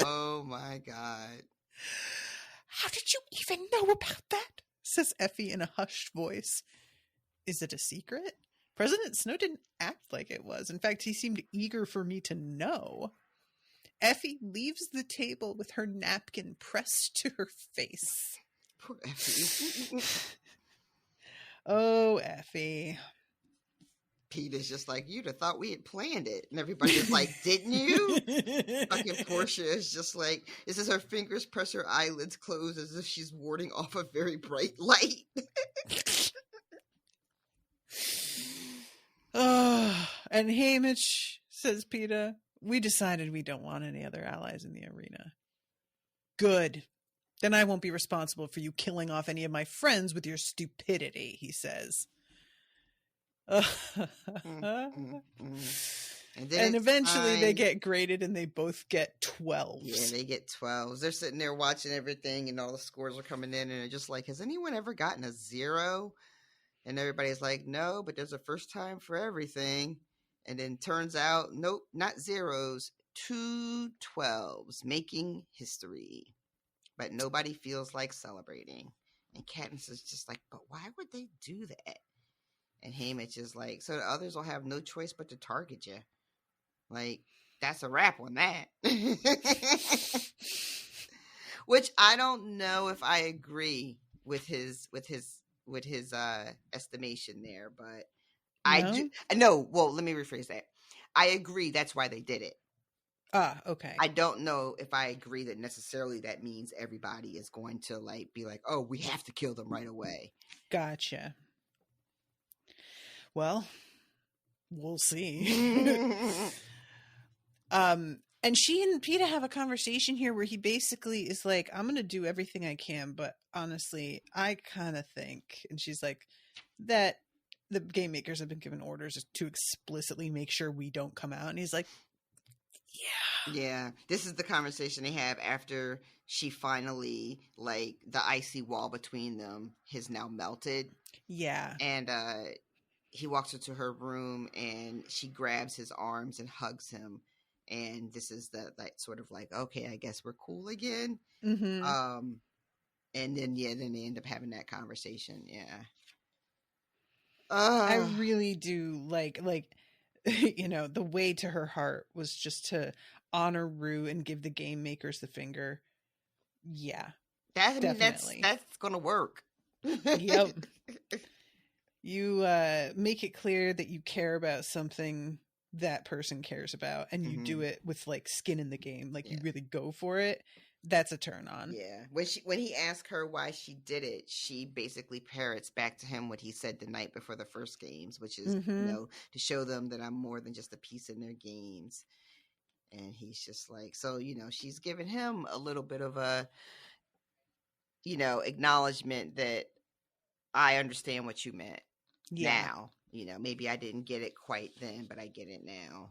Oh my God. How did you even know about that? Says Effie in a hushed voice. Is it a secret? President Snow didn't act like it was. In fact, he seemed eager for me to know. Effie leaves the table with her napkin pressed to her face. Poor Effie. Oh, Effie. Peeta's just like, you'd have thought we had planned it. And everybody's like, didn't you? Fucking Portia is just like, this is her fingers press her eyelids closed as if she's warding off a very bright light. Oh, and Haymitch, says Peeta, we decided we don't want any other allies in the arena. Good. Then I won't be responsible for you killing off any of my friends with your stupidity, he says. And eventually they get graded and they both get 12s. Yeah, they get 12s. They're sitting there watching everything and all the scores are coming in and they're just like, has anyone ever gotten a 0? And everybody's like, no, but there's a first time for everything. And then turns out, nope, not 0s, 2 12s, making history. But nobody feels like celebrating. And Katniss is just like, but why would they do that? And Haymitch is like, so the others will have no choice but to target you. Like, that's a wrap on that. Which I don't know if I agree with his estimation there, but I do. No, well, let me rephrase that. I agree that's why they did it. Okay. I don't know if I agree that necessarily that means everybody is going to like be like, oh, we have to kill them right away. Gotcha. Well, we'll see. And she and Peeta have a conversation here where he basically is like, I'm going to do everything I can, but honestly, I kind of think, and she's like, that the game makers have been given orders to explicitly make sure we don't come out. And he's like, yeah. Yeah. This is the conversation they have after she finally, like, the icy wall between them has now melted. Yeah. And, he walks her to her room and she grabs his arms and hugs him. And this is the like sort of like, okay, I guess we're cool again. Mm-hmm. And then then they end up having that conversation. Yeah. I really do like, you know, the way to her heart was just to honor Rue and give the game makers the finger. Yeah. Definitely. That's gonna work. Yep. You make it clear that you care about something that person cares about, and you do it with like skin in the game. Like you really go for it. That's a turn on. Yeah. When he asked her why she did it, she basically parrots back to him what he said the night before the first games, which is, you know, to show them that I'm more than just a piece in their games. And he's just like, so, you know, she's giving him a little bit of a, you know, acknowledgement that I understand what you meant. Yeah. Now, you know, maybe I didn't get it quite then, but I get it now.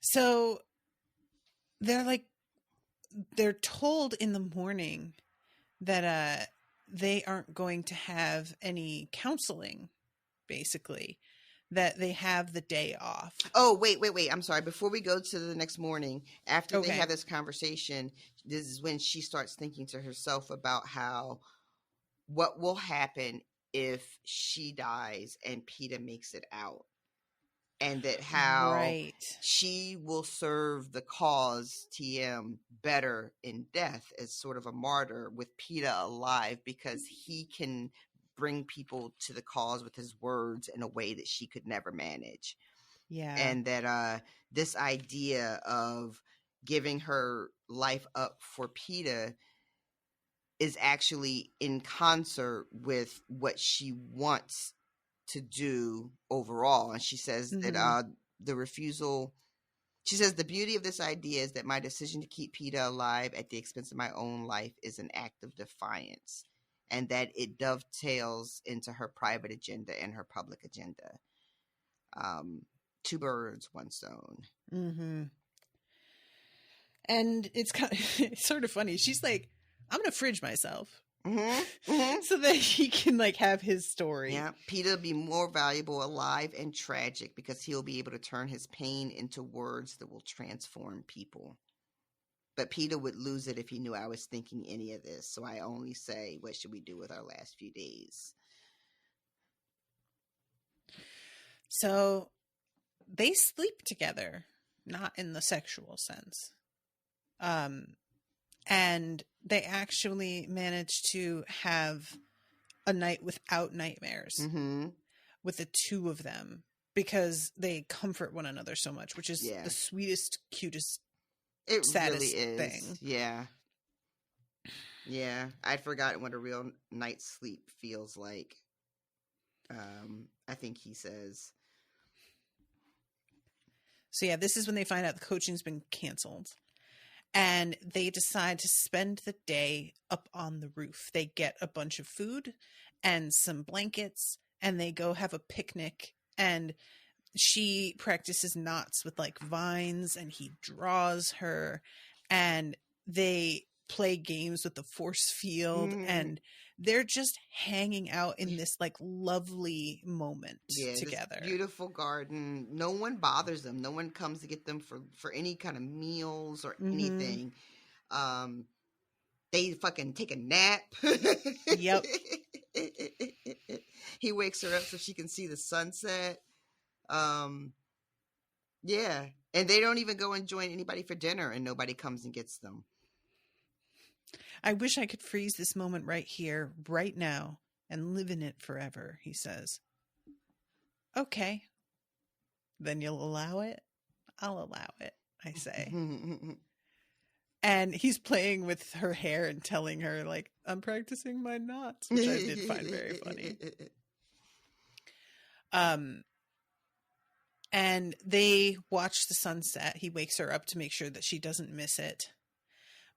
So they're told in the morning that they aren't going to have any counseling, basically, that they have the day off. Oh, wait. I'm sorry. Before we go to the next morning, after they Okay. have this conversation, this is when she starts thinking to herself about what will happen if she dies and Peeta makes it out. And that how Right. she will serve the cause, TM, better in death as sort of a martyr with Peeta alive, because he can bring people to the cause with his words in a way that she could never manage. Yeah. And that this idea of giving her life up for Peeta is actually in concert with what she wants to do overall. And she says that the refusal, she says the beauty of this idea is that my decision to keep Peeta alive at the expense of my own life is an act of defiance, and that it dovetails into her private agenda and her public agenda. Two birds, one stone. Mm-hmm. And it's it's sort of funny. She's like, I'm going to fridge myself. So that he can have his story. Yeah, Peeta will be more valuable alive and tragic because he'll be able to turn his pain into words that will transform people. But Peeta would lose it if he knew I was thinking any of this. So I only say, what should we do with our last few days? So they sleep together, not in the sexual sense. And they actually manage to have a night without nightmares with the two of them, because they comfort one another so much, which is the sweetest, cutest, saddest really is. thing. Yeah. I'd forgotten what a real night's sleep feels like. I think he says. So yeah, this is when they find out the coaching's been canceled. And they decide to spend the day up on the roof. They get a bunch of food and some blankets, and they go have a picnic. And she practices knots with vines, and he draws her. And they play games with the force field, and they're just hanging out in this lovely moment together. Beautiful garden. No one bothers them. No one comes to get them for any kind of meals or anything. They fucking take a nap. Yep. He wakes her up so she can see the sunset. Yeah. And they don't even go and join anybody for dinner, and nobody comes and gets them. I wish I could freeze this moment right here, right now, and live in it forever, he says. Okay. Then you'll allow it? I'll allow it, I say. And he's playing with her hair and telling her, I'm practicing my knots, which I did find very funny. And they watch the sunset. He wakes her up to make sure that she doesn't miss it,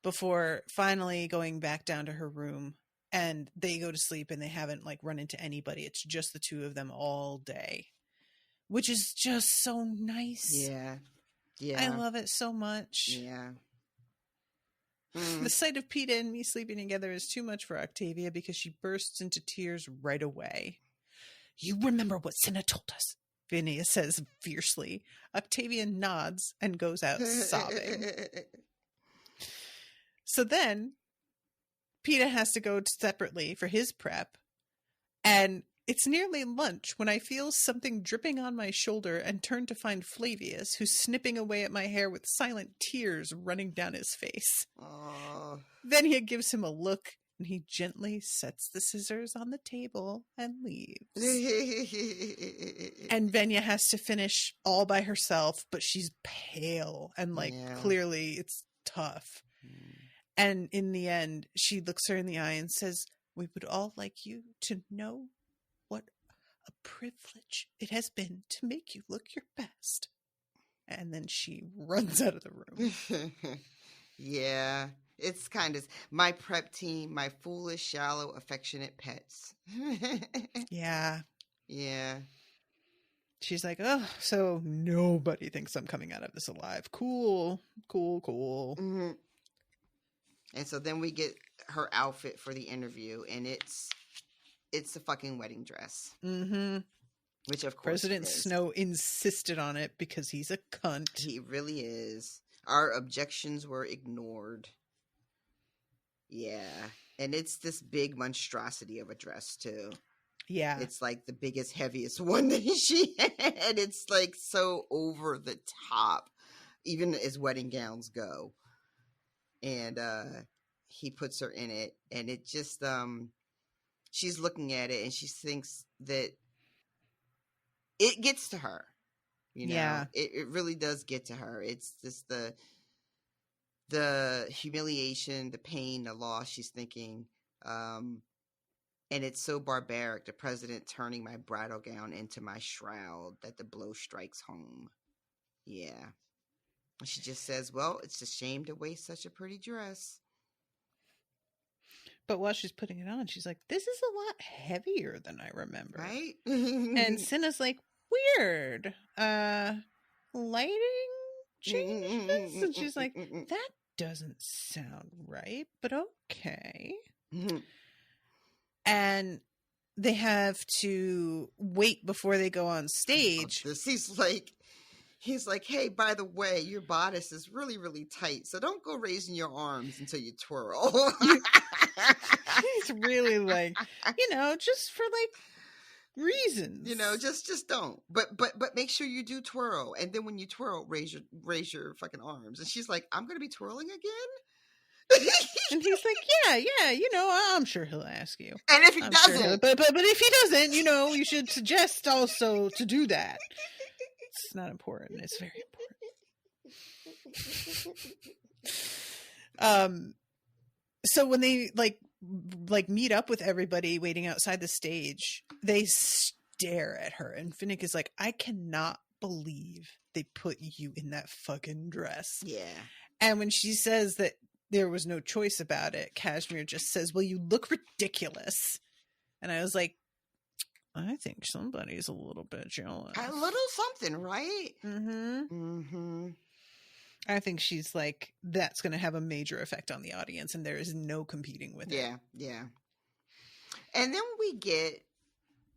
before finally going back down to her room. And they go to sleep, and they haven't run into anybody. It's just the two of them all day, which is just so nice. Yeah. I love it so much. Yeah. The sight of Peeta and me sleeping together is too much for Octavia, because she bursts into tears right away. You remember what Cinna told us, Phineas says fiercely. Octavia nods and goes out sobbing. So then Peeta has to go separately for his prep, and it's nearly lunch when I feel something dripping on my shoulder and turn to find Flavius, who's snipping away at my hair with silent tears running down his face. Aww. Then he gives him a look, and he gently sets the scissors on the table and leaves. And Venya has to finish all by herself, but she's pale and clearly it's tough. And in the end, she looks her in the eye and says, "We would all like you to know what a privilege it has been to make you look your best." And then she runs out of the room. Yeah, it's kind of my prep team, my foolish, shallow, affectionate pets. Yeah. Yeah. She's like, oh, so nobody thinks I'm coming out of this alive. Cool. Mm-hmm. And so then we get her outfit for the interview, and it's a fucking wedding dress. Mm-hmm. Which, of course, President Snow insisted on it because he's a cunt. He really is. Our objections were ignored. Yeah. And it's this big monstrosity of a dress, too. Yeah. It's like the biggest, heaviest one that she had. It's like so over the top, even as wedding gowns go. And he puts her in it, and it just, she's looking at it, and she thinks that it gets to her. You know, yeah. It really does get to her. It's just the humiliation, the pain, the loss she's thinking. And it's so barbaric, the president turning my bridal gown into my shroud, that the blow strikes home. Yeah. She just says, well, it's a shame to waste such a pretty dress. But while she's putting it on, she's like, this is a lot heavier than I remember. Right? And Cinna's like, weird. Lighting changes? And she's like, that doesn't sound right, but okay. And they have to wait before they go on stage. He's like, hey, by the way, your bodice is really, really tight, so don't go raising your arms until you twirl. He's really like, just for like reasons. Just don't. But make sure you do twirl, and then when you twirl, raise your fucking arms. And she's like, I'm gonna be twirling again. And he's like, yeah, I'm sure he'll ask you. And if he doesn't, sure but if he doesn't, you should suggest also to do that. It's not important. It's very important. So when they like meet up with everybody waiting outside the stage, they stare at her, and Finnick is like, I cannot believe they put you in that fucking dress. Yeah. And when she says that there was no choice about it, Kashmir just says, well, you look ridiculous. And I was like, I think somebody's a little bit jealous. A little something, right? Mm-hmm. I think she's like, that's going to have a major effect on the audience, and there is no competing with it. Yeah. And then we get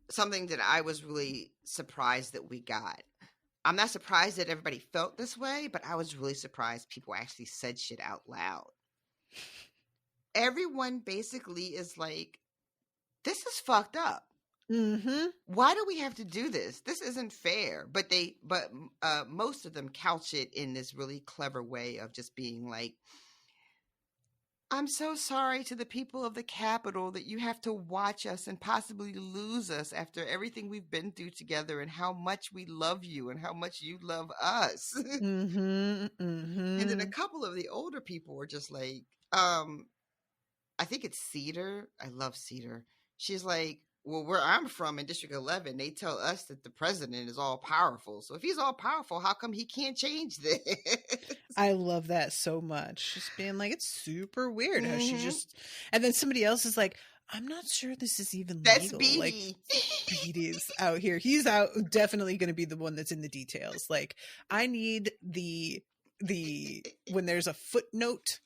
something that I was really surprised that we got. I'm not surprised that everybody felt this way, but I was really surprised people actually said shit out loud. Everyone basically is like, this is fucked up. Mm-hmm. Why do we have to do this? This isn't fair. But most of them couch it in this really clever way of just being like, I'm so sorry to the people of the Capitol that you have to watch us and possibly lose us after everything we've been through together, and how much we love you and how much you love us. Mm-hmm. Mm-hmm. And then a couple of the older people were just like, I think it's Cedar. I love Cedar. She's like, well, where I'm from in District 11, they tell us that the president is all powerful. So if he's all powerful, how come he can't change this? I love that so much. Just being like, it's super weird how she just, and then somebody else is like, I'm not sure this is even legal. Beatty. Like, Beatty's out here. He's out, definitely going to be the one that's in the details. Like, I need the when there's a footnote,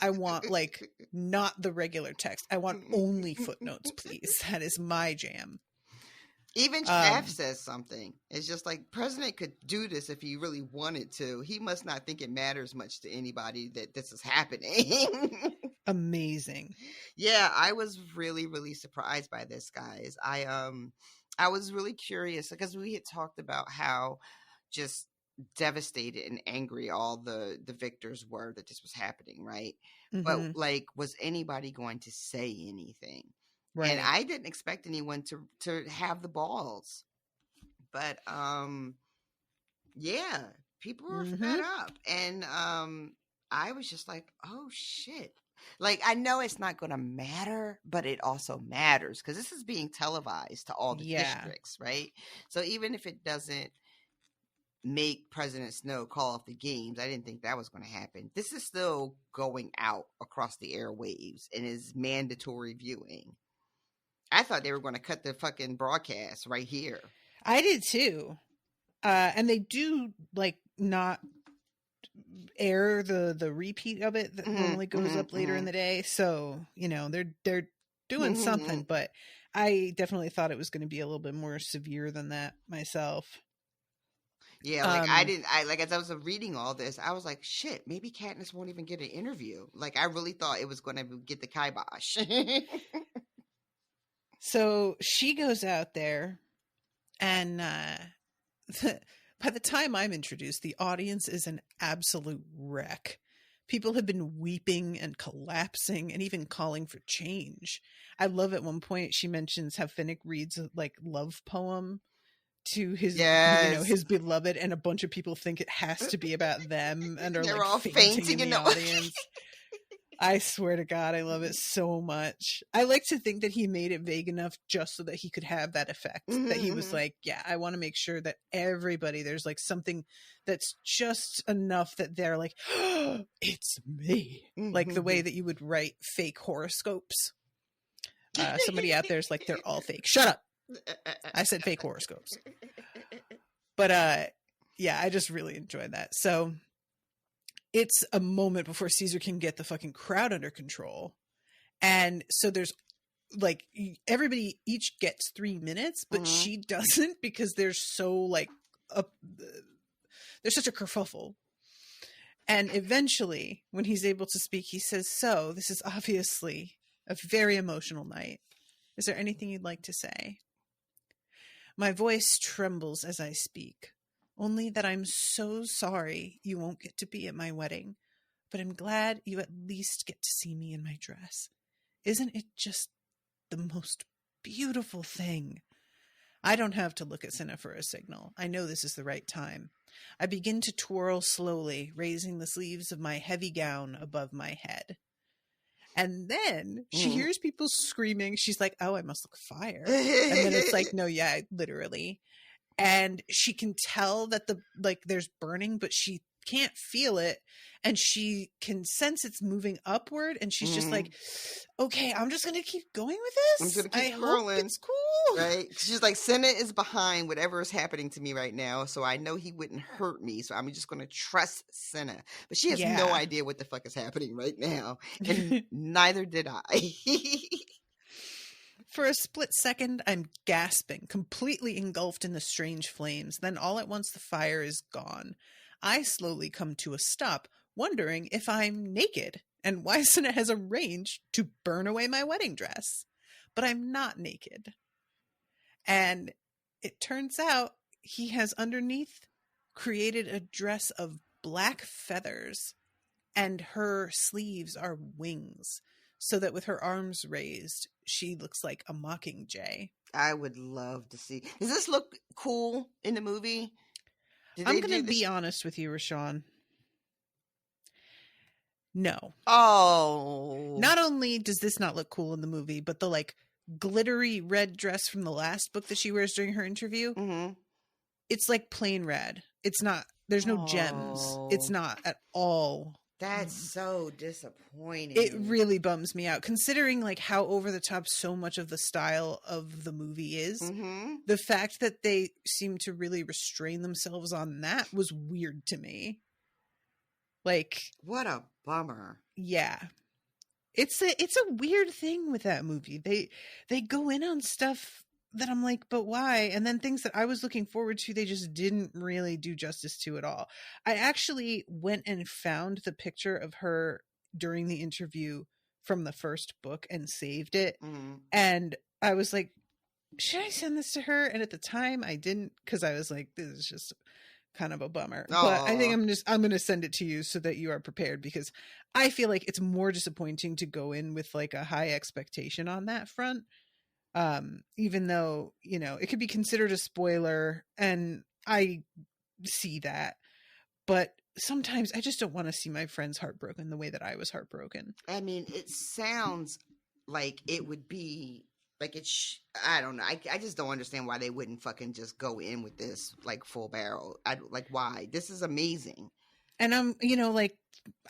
I want like not the regular text. I want only footnotes, please. That is my jam. Even Shaft says something. It's just like, president could do this if he really wanted to. He must not think it matters much to anybody that this is happening. Amazing. Yeah, I was really, really surprised by this, guys. I was really curious because we had talked about how just devastated and angry all the victors were that this was happening, right? Mm-hmm. But like, was anybody going to say anything? Right. And I didn't expect anyone to have the balls. But yeah, people were fed up. And I was just like, oh shit. Like, I know it's not going to matter, but it also matters because this is being televised to all the districts, right? So even if it doesn't make President Snow call off the games, I didn't think that was going to happen. This is still going out across the airwaves and is mandatory viewing. I thought they were going to cut the fucking broadcast right here. I did too. And they do like not air the repeat of it that normally goes up later in the day. So, you know, they're doing something, but I definitely thought it was going to be a little bit more severe than that myself. Yeah, like as I was reading all this, I was like, shit, maybe Katniss won't even get an interview. Like, I really thought it was going to get the kibosh. So she goes out there, and by the time I'm introduced, the audience is an absolute wreck. People have been weeping and collapsing and even calling for change. I love at one point she mentions how Finnick reads a like love poem to his, his beloved, and a bunch of people think it has to be about them and are They're like all fainting in the audience. I swear to God, I love it so much. I like to think that he made it vague enough just so that he could have that effect. That he was like, yeah, I want to make sure that everybody, there's like something that's just enough that they're like, oh, it's me. Like the way that you would write fake horoscopes. Somebody out there's like, they're all fake. Shut up. I said fake horoscopes. But yeah, I just really enjoyed that. So it's a moment before Caesar can get the fucking crowd under control. And so there's like everybody each gets 3 minutes, but she doesn't, because there's so like there's such a kerfuffle. And eventually when he's able to speak, he says, so this is obviously a very emotional night. Is there anything you'd like to say? My voice trembles as I speak. Only that I'm so sorry you won't get to be at my wedding, but I'm glad you at least get to see me in my dress. Isn't it just the most beautiful thing? I don't have to look at Cinna for a signal. I know this is the right time. I begin to twirl slowly, raising the sleeves of my heavy gown above my head. And then she hears people screaming. She's like, oh, I must look fire. And then it's like, no, yeah, literally. And she can tell that there's burning, but she can't feel it, and she can sense it's moving upward, and she's just like, okay, I'm just gonna keep going with this. I'm just gonna keep curling. Hope it's cool, right? She's like, Cinna is behind whatever is happening to me right now, so I know he wouldn't hurt me, so I'm just gonna trust Cinna. But she has no idea what the fuck is happening right now, and neither did I. For a split second, I'm gasping, completely engulfed in the strange flames. Then all at once the fire is gone. I slowly come to a stop, wondering if I'm naked and why Cinna has arranged to burn away my wedding dress. But I'm not naked. And it turns out he has underneath created a dress of black feathers, and her sleeves are wings, so that with her arms raised, she looks like a mockingjay. I would love to see. Does this look cool in the movie? I'm going to be honest with you, Rashawn. No. Oh. Not only does this not look cool in the movie, but the like glittery red dress from the last book that she wears during her interview, it's like plain red. It's not, there's no gems. It's not at all. That's so disappointing. It really bums me out, considering like how over the top so much of the style of the movie is. The fact that they seem to really restrain themselves on that was weird to me. Like, what a bummer. Yeah. It's a weird thing with that movie. They go in on stuff that I'm like, but why? And then things that I was looking forward to, they just didn't really do justice to at all. I actually went and found the picture of her during the interview from the first book and saved it. And I was like, should I send this to her? And at the time I didn't, because I was like, this is just kind of a bummer. But I think I'm going to send it to you so that you are prepared, because I feel like it's more disappointing to go in with like a high expectation on that front. Even though, you know, it could be considered a spoiler, and I see that, but sometimes I just don't want to see my friends heartbroken the way that I was heartbroken. I mean, it sounds like it would be like I don't know. I just don't understand why they wouldn't fucking just go in with this like full barrel. Like, why? This is amazing. And I'm, you know, like,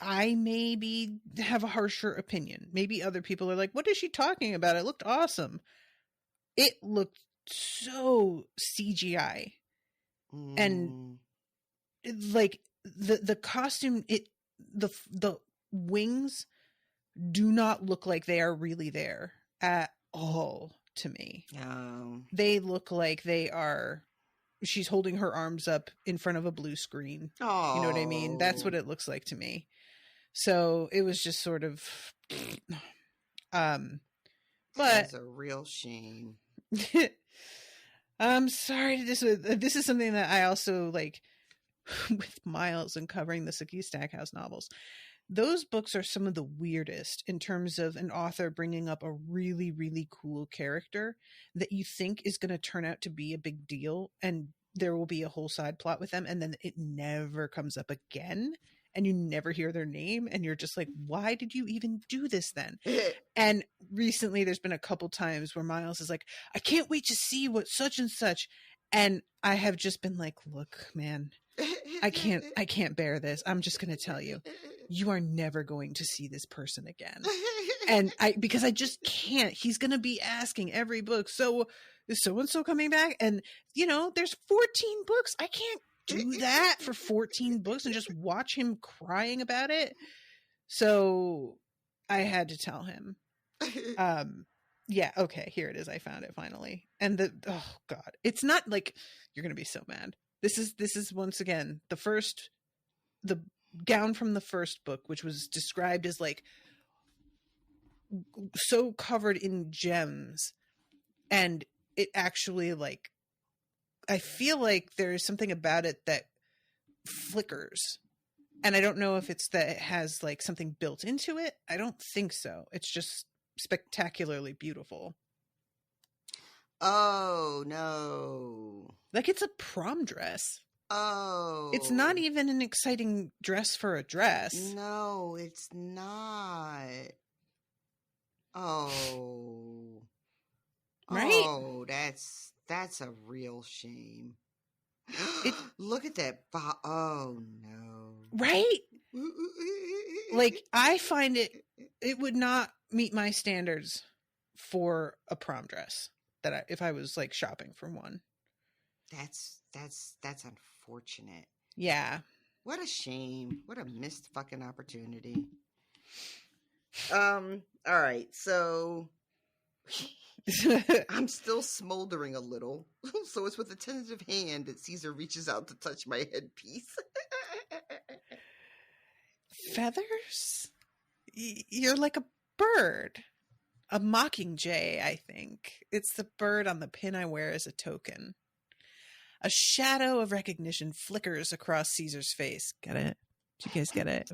I maybe have a harsher opinion. Maybe other people are like, what is she talking about? It looked awesome. It looked so CGI. And like the costume, the wings do not look like they are really there at all to me. They look like they are, she's holding her arms up in front of a blue screen. Oh, you know what I mean? That's what it looks like to me. So it was just sort of but that's a real shame. I'm sorry, this is something that I also like with Miles and covering the Sookie Stackhouse novels. Those books are some of the weirdest in terms of an author bringing up a really, really cool character that you think is going to turn out to be a big deal, and there will be a whole side plot with them, and then it never comes up again, and you never hear their name, and you're just like, why did you even do this then? And recently there's been a couple times where Miles is like, I can't wait to see what such and such, and I have just been like, look, man, I can't bear this. I'm just going to tell you, you are never going to see this person again. And because I just can't. He's going to be asking every book, so is so-and-so coming back? And, there's 14 books. I can't do that for 14 books and just watch him crying about it. So I had to tell him. Yeah, okay, here it is. I found it finally. And oh God, it's not like, you're going to be so mad. This is once again, the gown from the first book, which was described as like so covered in gems, and it actually, like, I feel like there is something about it that flickers, and I don't know if it's that it has like something built into it. I don't think so. It's just spectacularly beautiful. Oh no, like it's a prom dress. Oh, it's not even an exciting dress for a dress. No, it's not. Oh, right? Oh, that's a real shame. Look at that. Oh no, right? Like, I find it would not meet my standards for a prom dress if I was like shopping for one. That's unfortunate. Yeah. What a shame. What a missed fucking opportunity. All right, so I'm still smoldering a little. So it's with a tentative hand that Caesar reaches out to touch my headpiece. Feathers? You're like a bird. A mockingjay, I think. It's the bird on the pin I wear as a token. A shadow of recognition flickers across Caesar's face. Get it? Do you guys get it?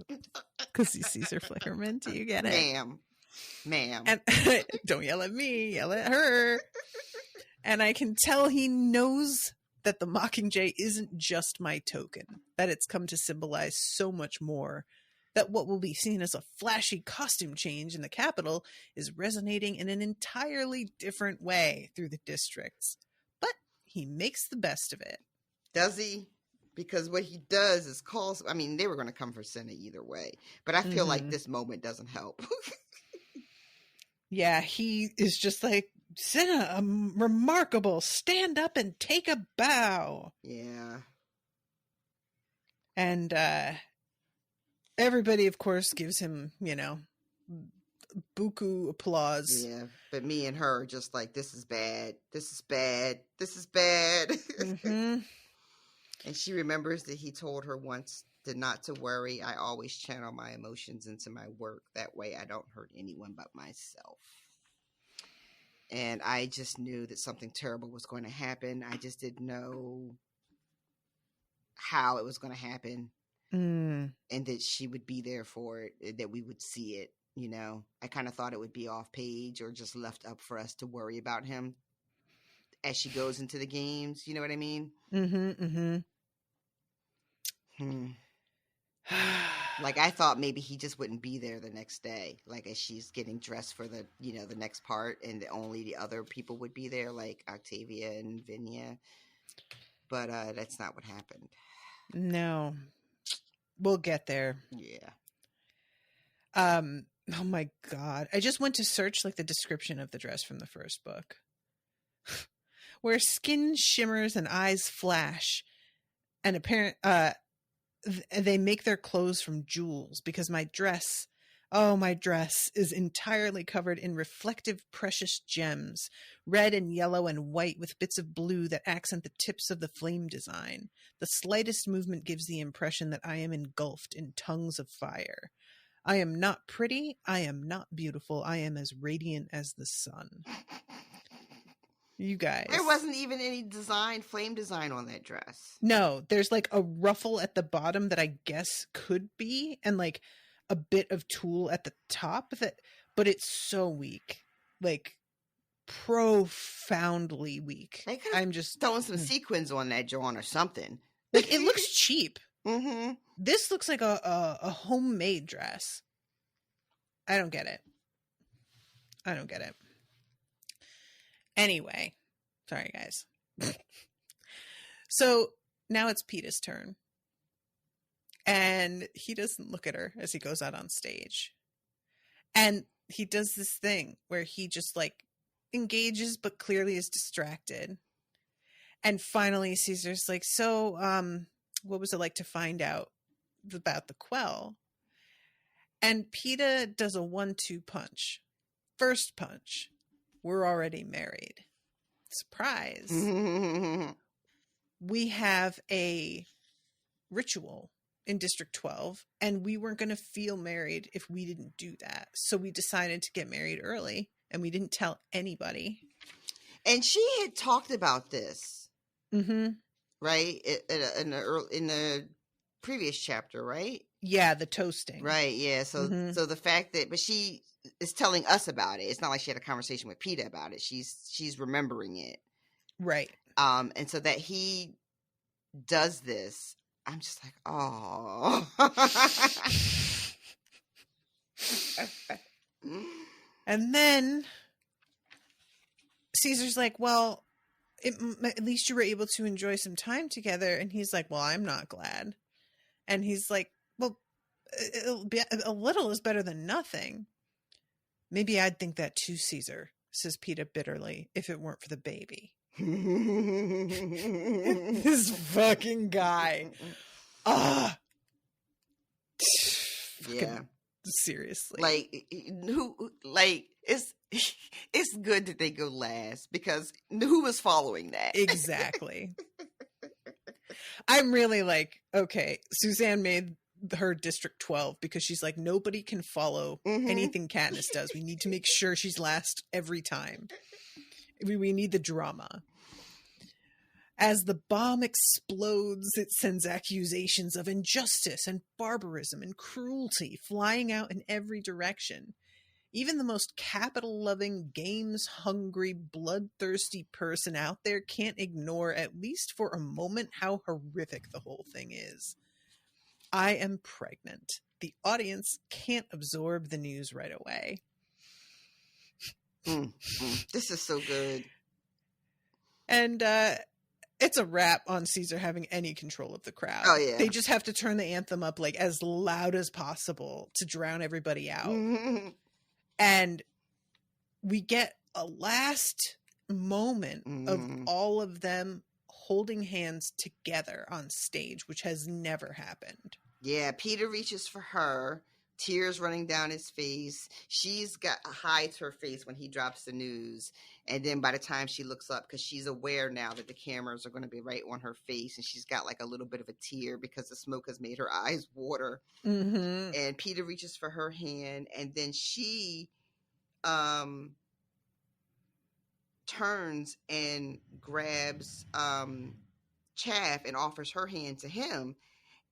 Because he's Caesar Flickerman. Do you get it? Ma'am. And don't yell at me. Yell at her. And I can tell he knows that the mockingjay isn't just my token. That it's come to symbolize so much more. That what will be seen as a flashy costume change in the capital is resonating in an entirely different way through the districts. But he makes the best of it. Does he? Because what he does is they were going to come for Senna either way. But I feel like this moment doesn't help. Yeah, he is just like, Senna, remarkable. Stand up and take a bow. Yeah. And, everybody, of course, gives him, buku applause. Yeah, but me and her are just like, this is bad. This is bad. This is bad. Mm-hmm. And she remembers that he told her once not to worry. I always channel my emotions into my work. That way I don't hurt anyone but myself. And I just knew that something terrible was going to happen. I just didn't know how it was going to happen. And that she would be there for it, that we would see it, I kind of thought it would be off page or just left up for us to worry about him as she goes into the games. You know what I mean? Like, I thought maybe he just wouldn't be there the next day, like as she's getting dressed for the, the next part, and only the other people would be there, like Octavia and Vinia. But that's not what happened. No. We'll get there. Yeah. Oh my God. I just went to search like the description of the dress from the first book. Where skin shimmers and eyes flash, And they make their clothes from jewels because my dress is entirely covered in reflective precious gems, red and yellow and white with bits of blue that accent the tips of the flame design. The slightest movement gives the impression that I am engulfed in tongues of fire. I am not pretty, I am not beautiful, I am as radiant as the sun. You guys. There wasn't even any flame design on that dress. No, there's like a ruffle at the bottom that I guess could be, and like a bit of tulle at the top but it's so weak. Like profoundly weak. I'm just throwing some sequins on that John or something. Like it looks cheap. Mm-hmm. This looks like a homemade dress. I don't get it. Anyway, sorry guys. So now it's Peeta's turn. And he doesn't look at her as he goes out on stage. And he does this thing where he just like engages but clearly is distracted. And finally Caesar's like, so what was it like to find out about the quell? And Peeta does a 1-2 punch. First punch, we're already married. Surprise. We have a ritual in District 12, and we weren't going to feel married if we didn't do that. So we decided to get married early, and we didn't tell anybody. And she had talked about this, right? In the previous chapter, right? Yeah, the toasting. Right, yeah. So the fact that, but she is telling us about it. It's not like she had a conversation with Peeta about it. She's remembering it. Right. And so that he does this, I'm just like, oh. And then Caesar's like, well, at least you were able to enjoy some time together. And he's like, well, I'm not glad. And he's like, well, a little is better than nothing. Maybe I'd think that too, Caesar, says Peeta bitterly, if it weren't for the baby. This fucking guy. Yeah. Seriously. Like, it's good that they go last, because who was following that? Exactly. I'm really like, okay, Suzanne made her District 12 because she's like, nobody can follow anything Katniss does. We need to make sure she's last every time. We need the drama. As the bomb explodes, it sends accusations of injustice and barbarism and cruelty flying out in every direction. Even the most capital-loving, games-hungry, bloodthirsty person out there can't ignore, at least for a moment, how horrific the whole thing is. I am pregnant. The audience can't absorb the news right away. This is so good. And it's a wrap on Caesar having any control of the crowd. Oh, yeah. They just have to turn the anthem up like as loud as possible to drown everybody out. And we get a last moment of all of them holding hands together on stage, which has never happened. Yeah, Peeta reaches for her, tears running down his face. She's hides her face when he drops the news. And then by the time she looks up, because she's aware now that the cameras are going to be right on her face, and she's got like a little bit of a tear because the smoke has made her eyes water. And Peeta reaches for her hand, and then she turns and grabs Chaff and offers her hand to him,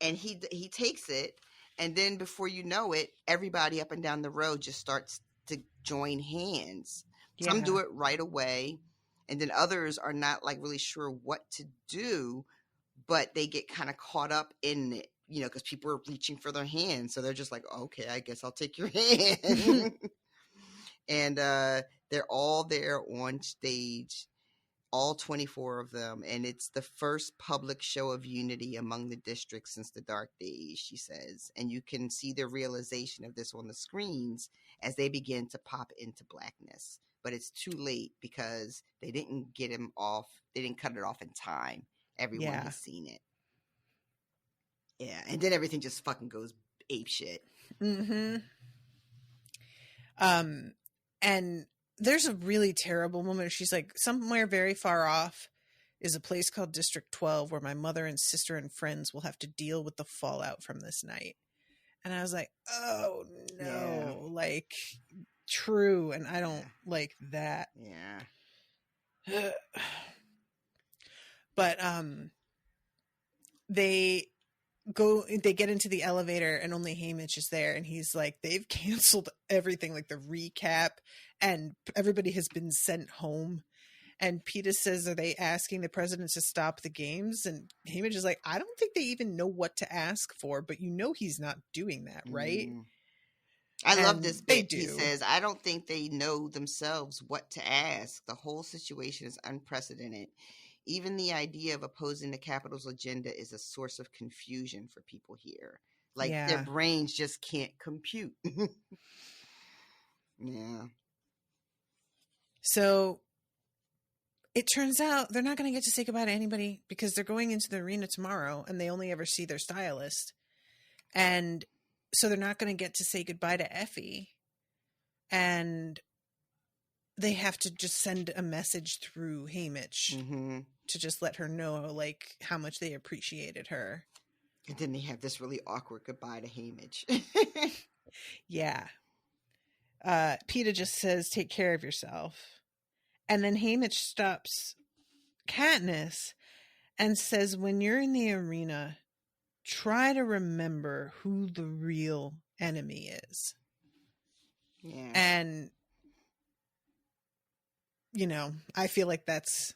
and he takes it, and then before you know it, everybody up and down the road just starts to join hands. Yeah. Some do it right away, and then others are not like really sure what to do, but they get kind of caught up in it, you know, because people are reaching for their hands, so they're just like, okay, I guess I'll take your hand. And they're all there on stage, all 24 of them, and it's the first public show of unity among the districts since the Dark Days, she says. And you can see the realization of this on the screens as they begin to pop into blackness. But it's too late because they didn't get him off. They didn't cut it off in time. Everyone has seen it. Yeah, and then everything just fucking goes ape shit. Mm-hmm. And there's a really terrible moment where she's like, somewhere very far off is a place called District 12 where my mother and sister and friends will have to deal with the fallout from this night. And I was like, oh no, like true. And I don't like that. Yeah. But they get into the elevator and only Haymitch is there, and he's like, they've canceled everything, like the recap, and everybody has been sent home. And Peeta says, are they asking the president to stop the games? And Haymitch is like, I don't think they even know what to ask for, but you know he's not doing that, right? I love And this they bit. He do. says, I don't think they know themselves what to ask. The whole situation is unprecedented. Even the idea of opposing the Capitol's agenda is a source of confusion for people here. Like, their brains just can't compute. Yeah. So it turns out they're not going to get to say goodbye to anybody because they're going into the arena tomorrow and they only ever see their stylist. And so they're not going to get to say goodbye to Effie. And they have to just send a message through Haymitch to just let her know, like, how much they appreciated her. And then they have this really awkward goodbye to Haymitch. Yeah. Peeta just says, take care of yourself. And then Haymitch stops Katniss and says, when you're in the arena, try to remember who the real enemy is. Yeah. And, you know, I feel like that's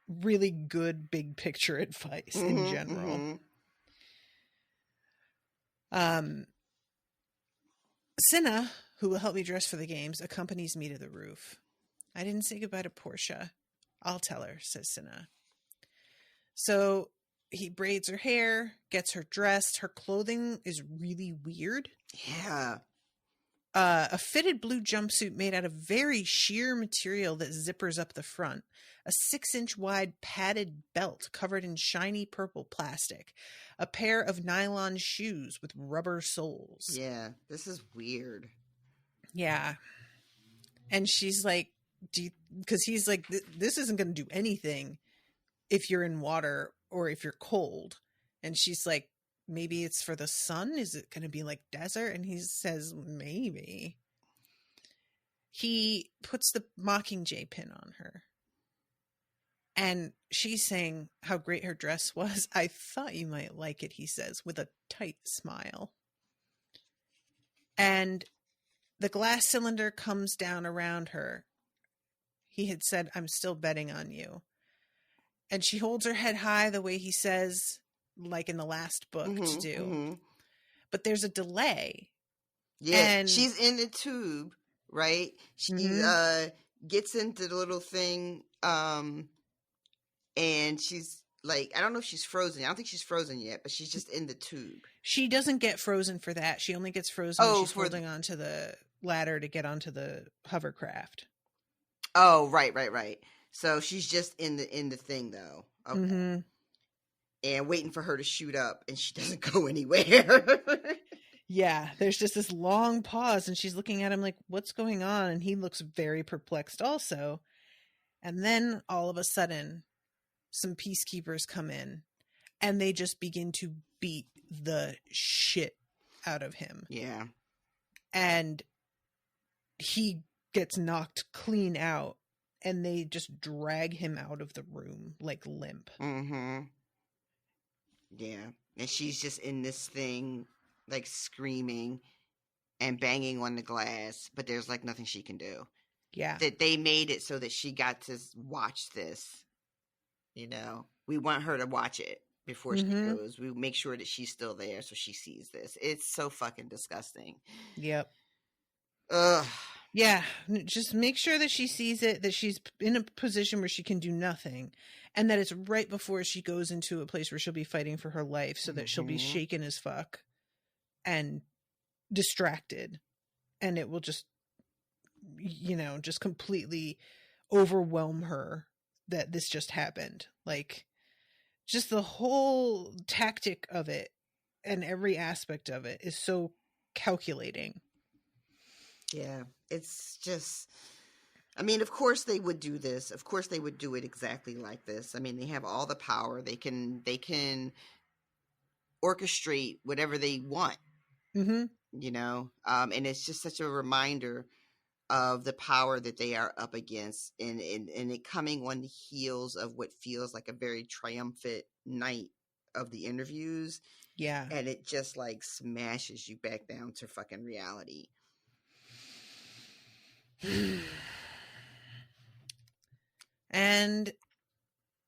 really good big picture advice in general. Cinna, who will help me dress for the games, accompanies me to the roof. I didn't say goodbye to Portia. I'll tell her, says Cinna. So he braids her hair, gets her dressed. Her clothing is really weird. Yeah. A fitted blue jumpsuit made out of very sheer material that zippers up the front. A 6-inch wide padded belt covered in shiny purple plastic. A pair of nylon shoes with rubber soles. Yeah, this is weird. Yeah. And she's like, because he's like, this isn't going to do anything if you're in water or if you're cold. And she's like, maybe it's for the sun. Is it going to be like desert? And he says, maybe. He puts the Mockingjay pin on her. And she's saying how great her dress was. I thought you might like it, he says, with a tight smile. And the glass cylinder comes down around her. He had said, I'm still betting on you. And she holds her head high the way he says, like in the last book, to do. But there's a delay. Yeah, and she's in the tube, right? She gets into the little thing, and she's like, I don't know if she's frozen. I don't think she's frozen yet, but she's just in the tube. She doesn't get frozen for that. She only gets frozen when she's holding onto the ladder to get onto the hovercraft. Oh, right. So she's just in the thing, though. Okay. And waiting for her to shoot up, and she doesn't go anywhere. Yeah, there's just this long pause, and she's looking at him like, what's going on? And he looks very perplexed also. And then, all of a sudden, some peacekeepers come in, and they just begin to beat the shit out of him. Yeah. And he gets knocked clean out, and they just drag him out of the room, like limp. Yeah. And she's just in this thing, like screaming and banging on the glass, but there's like nothing she can do. Yeah. That they made it so that she got to watch this. You know, we want her to watch it before she goes. We make sure that she's still there so she sees this. It's so fucking disgusting. Yep. Ugh. Yeah, just make sure that she sees it, that she's in a position where she can do nothing, and that it's right before she goes into a place where she'll be fighting for her life, so that she'll be shaken as fuck and distracted, and it will just, you know, just completely overwhelm her that this just happened. Like, just the whole tactic of it and every aspect of it is so calculating. Yeah, it's just, I mean, of course they would do this. Of course they would do it exactly like this. I mean, they have all the power. They can orchestrate whatever they want, Mm-hmm. you know? And it's just such a reminder of the power that they are up against, and it coming on the heels of what feels like a very triumphant night of the interviews. Yeah. And it just like smashes you back down to fucking reality. And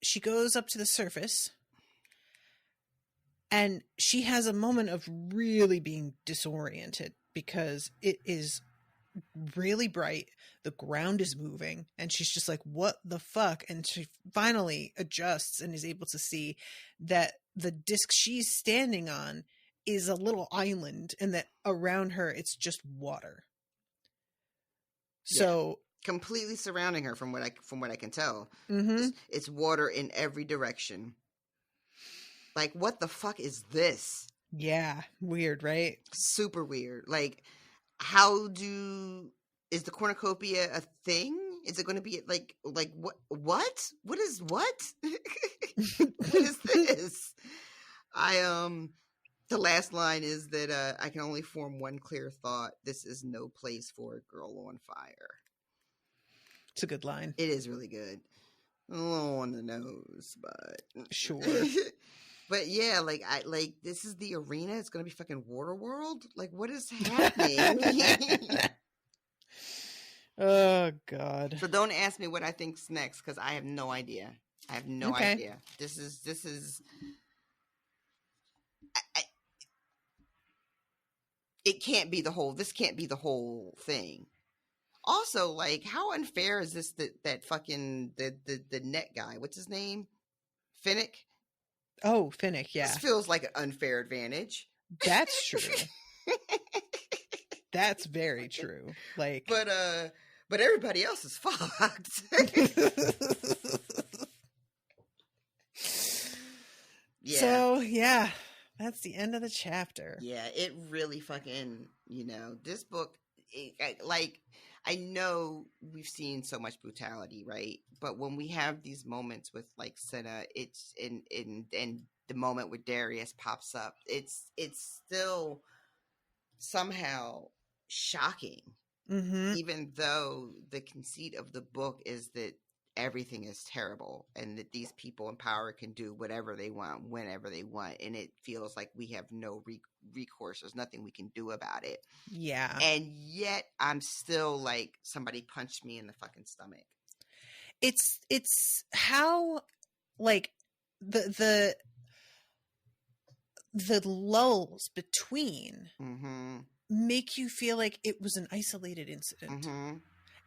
she goes up to the surface, and she has a moment of really being disoriented because it is really bright. The ground is moving, and she's just like, what the fuck? And she finally adjusts and is able to see that the disc she's standing on is a little island, and that around her it's just water. So completely surrounding her, from what I can tell. mm-hmm. It's water in every direction. Like, what the fuck is this? Yeah, weird, right? Super weird. Like, is the cornucopia a thing? Is it going to be like what is what? What is this? The last line is that I can only form one clear thought. This is no place for a girl on fire. It's a good line. It is really good. A little on the nose, but Sure. But yeah, like this is the arena. It's gonna be fucking Waterworld. Like, what is happening? Oh God. So don't ask me what I think's next, because I have no idea. I have no idea. This is. It can't be the whole. This can't be the whole thing. Also, like, how unfair is this? That fucking the net guy. What's his name? Finnick. Oh, Finnick, yeah. This feels like an unfair advantage. That's true. That's very true. Like, but everybody else is fucked. Yeah. So, yeah, that's the end of the chapter. Yeah, it really fucking, this book, I know we've seen so much brutality, right? But when we have these moments with like Senna, it's in the moment where Darius pops up, it's still somehow shocking, Mm-hmm. even though the conceit of the book is that everything is terrible and that these people in power can do whatever they want whenever they want, and it feels like we have no recourse. There's nothing we can do about it. Yeah. And yet I'm still like, somebody punched me in the fucking stomach. It's how, like, the lulls between Mm-hmm. make you feel like it was an isolated incident. Mm-hmm.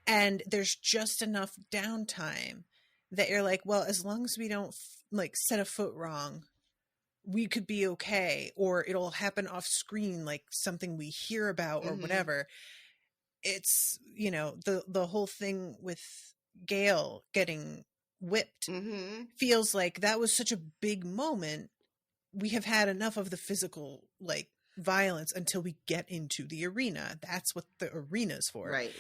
And there's just enough downtime that you're like, well, as long as we don't like set a foot wrong, we could be okay, or it'll happen off screen, like something we hear about or Mm-hmm. whatever. It's, the whole thing with Gale getting whipped Mm-hmm. feels like that was such a big moment. We have had enough of the physical, like, violence until we get into the arena. That's what the arena's for. Right.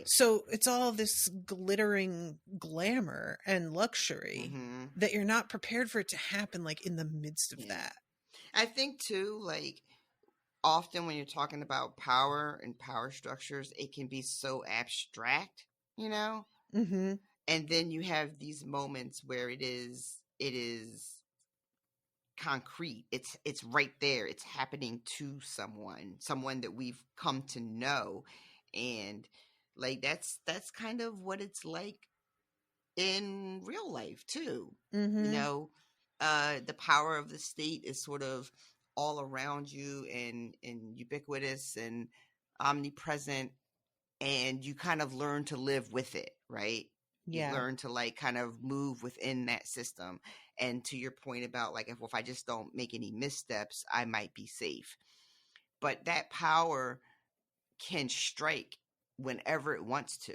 So it's all this glittering glamour and luxury Mm-hmm. that you're not prepared for it to happen, like, in the midst of that. I think too, like, often when you're talking about power and power structures, it can be so abstract, Mm-hmm. and then you have these moments where it is concrete. It's right there. It's happening to someone that we've come to know, and like that's kind of what it's like in real life too. Mm-hmm. The power of the state is sort of all around you and ubiquitous and omnipresent, and you kind of learn to live with it, right? Yeah. You learn to like kind of move within that system. And to your point about like, if I just don't make any missteps, I might be safe. But that power can strike whenever it wants to,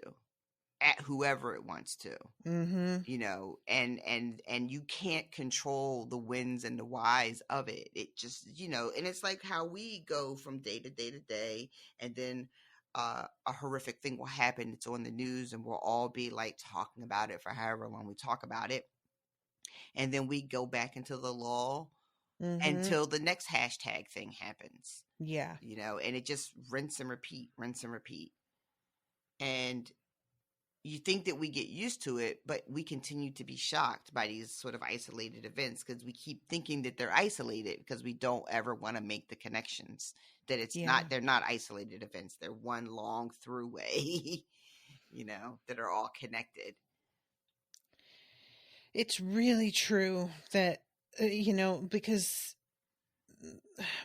at whoever it wants to. Mm-hmm. You know, and you can't control the wins and the whys of it. It just, you know, and it's like how we go from day to day to day, and then a horrific thing will happen. It's on the news, and we'll all be like talking about it for however long we talk about it, and then we go back into the lull until the next hashtag thing happens. Yeah. You know, and it just rinse and repeat, and you think that we get used to it, but we continue to be shocked by these sort of isolated events because we keep thinking that they're isolated because we don't ever want to make the connections that it's not, they're not isolated events. They're one long throughway, you know, that are all connected. It's really true that, you know, because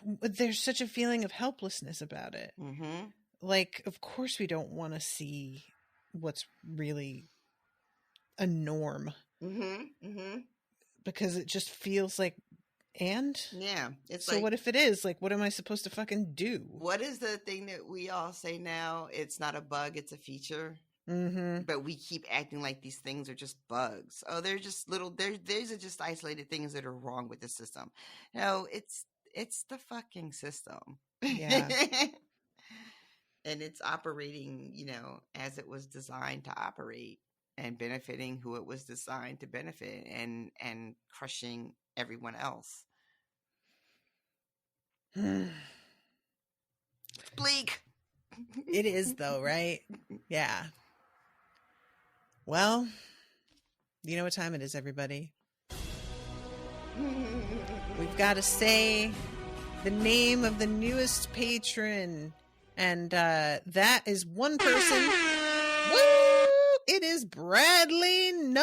there's such a feeling of helplessness about it. Mm-hmm. Like, of course we don't want to see what's really a norm. Because it just feels like, it's so like, what if it is? Like, what am I supposed to fucking do? What is the thing that we all say now? It's not a bug, it's a feature. But we keep acting like these things are just bugs. Oh, they're just little, these are just isolated things that are wrong with the system. No, it's the fucking system. Yeah. And it's operating, you know, as it was designed to operate, and benefiting who it was designed to benefit, and crushing everyone else. Bleak. It is, though, right? Yeah. Well, you know what time it is, everybody. We've got to say the name of the newest patron. And that is one person. Woo! It is Bradley No.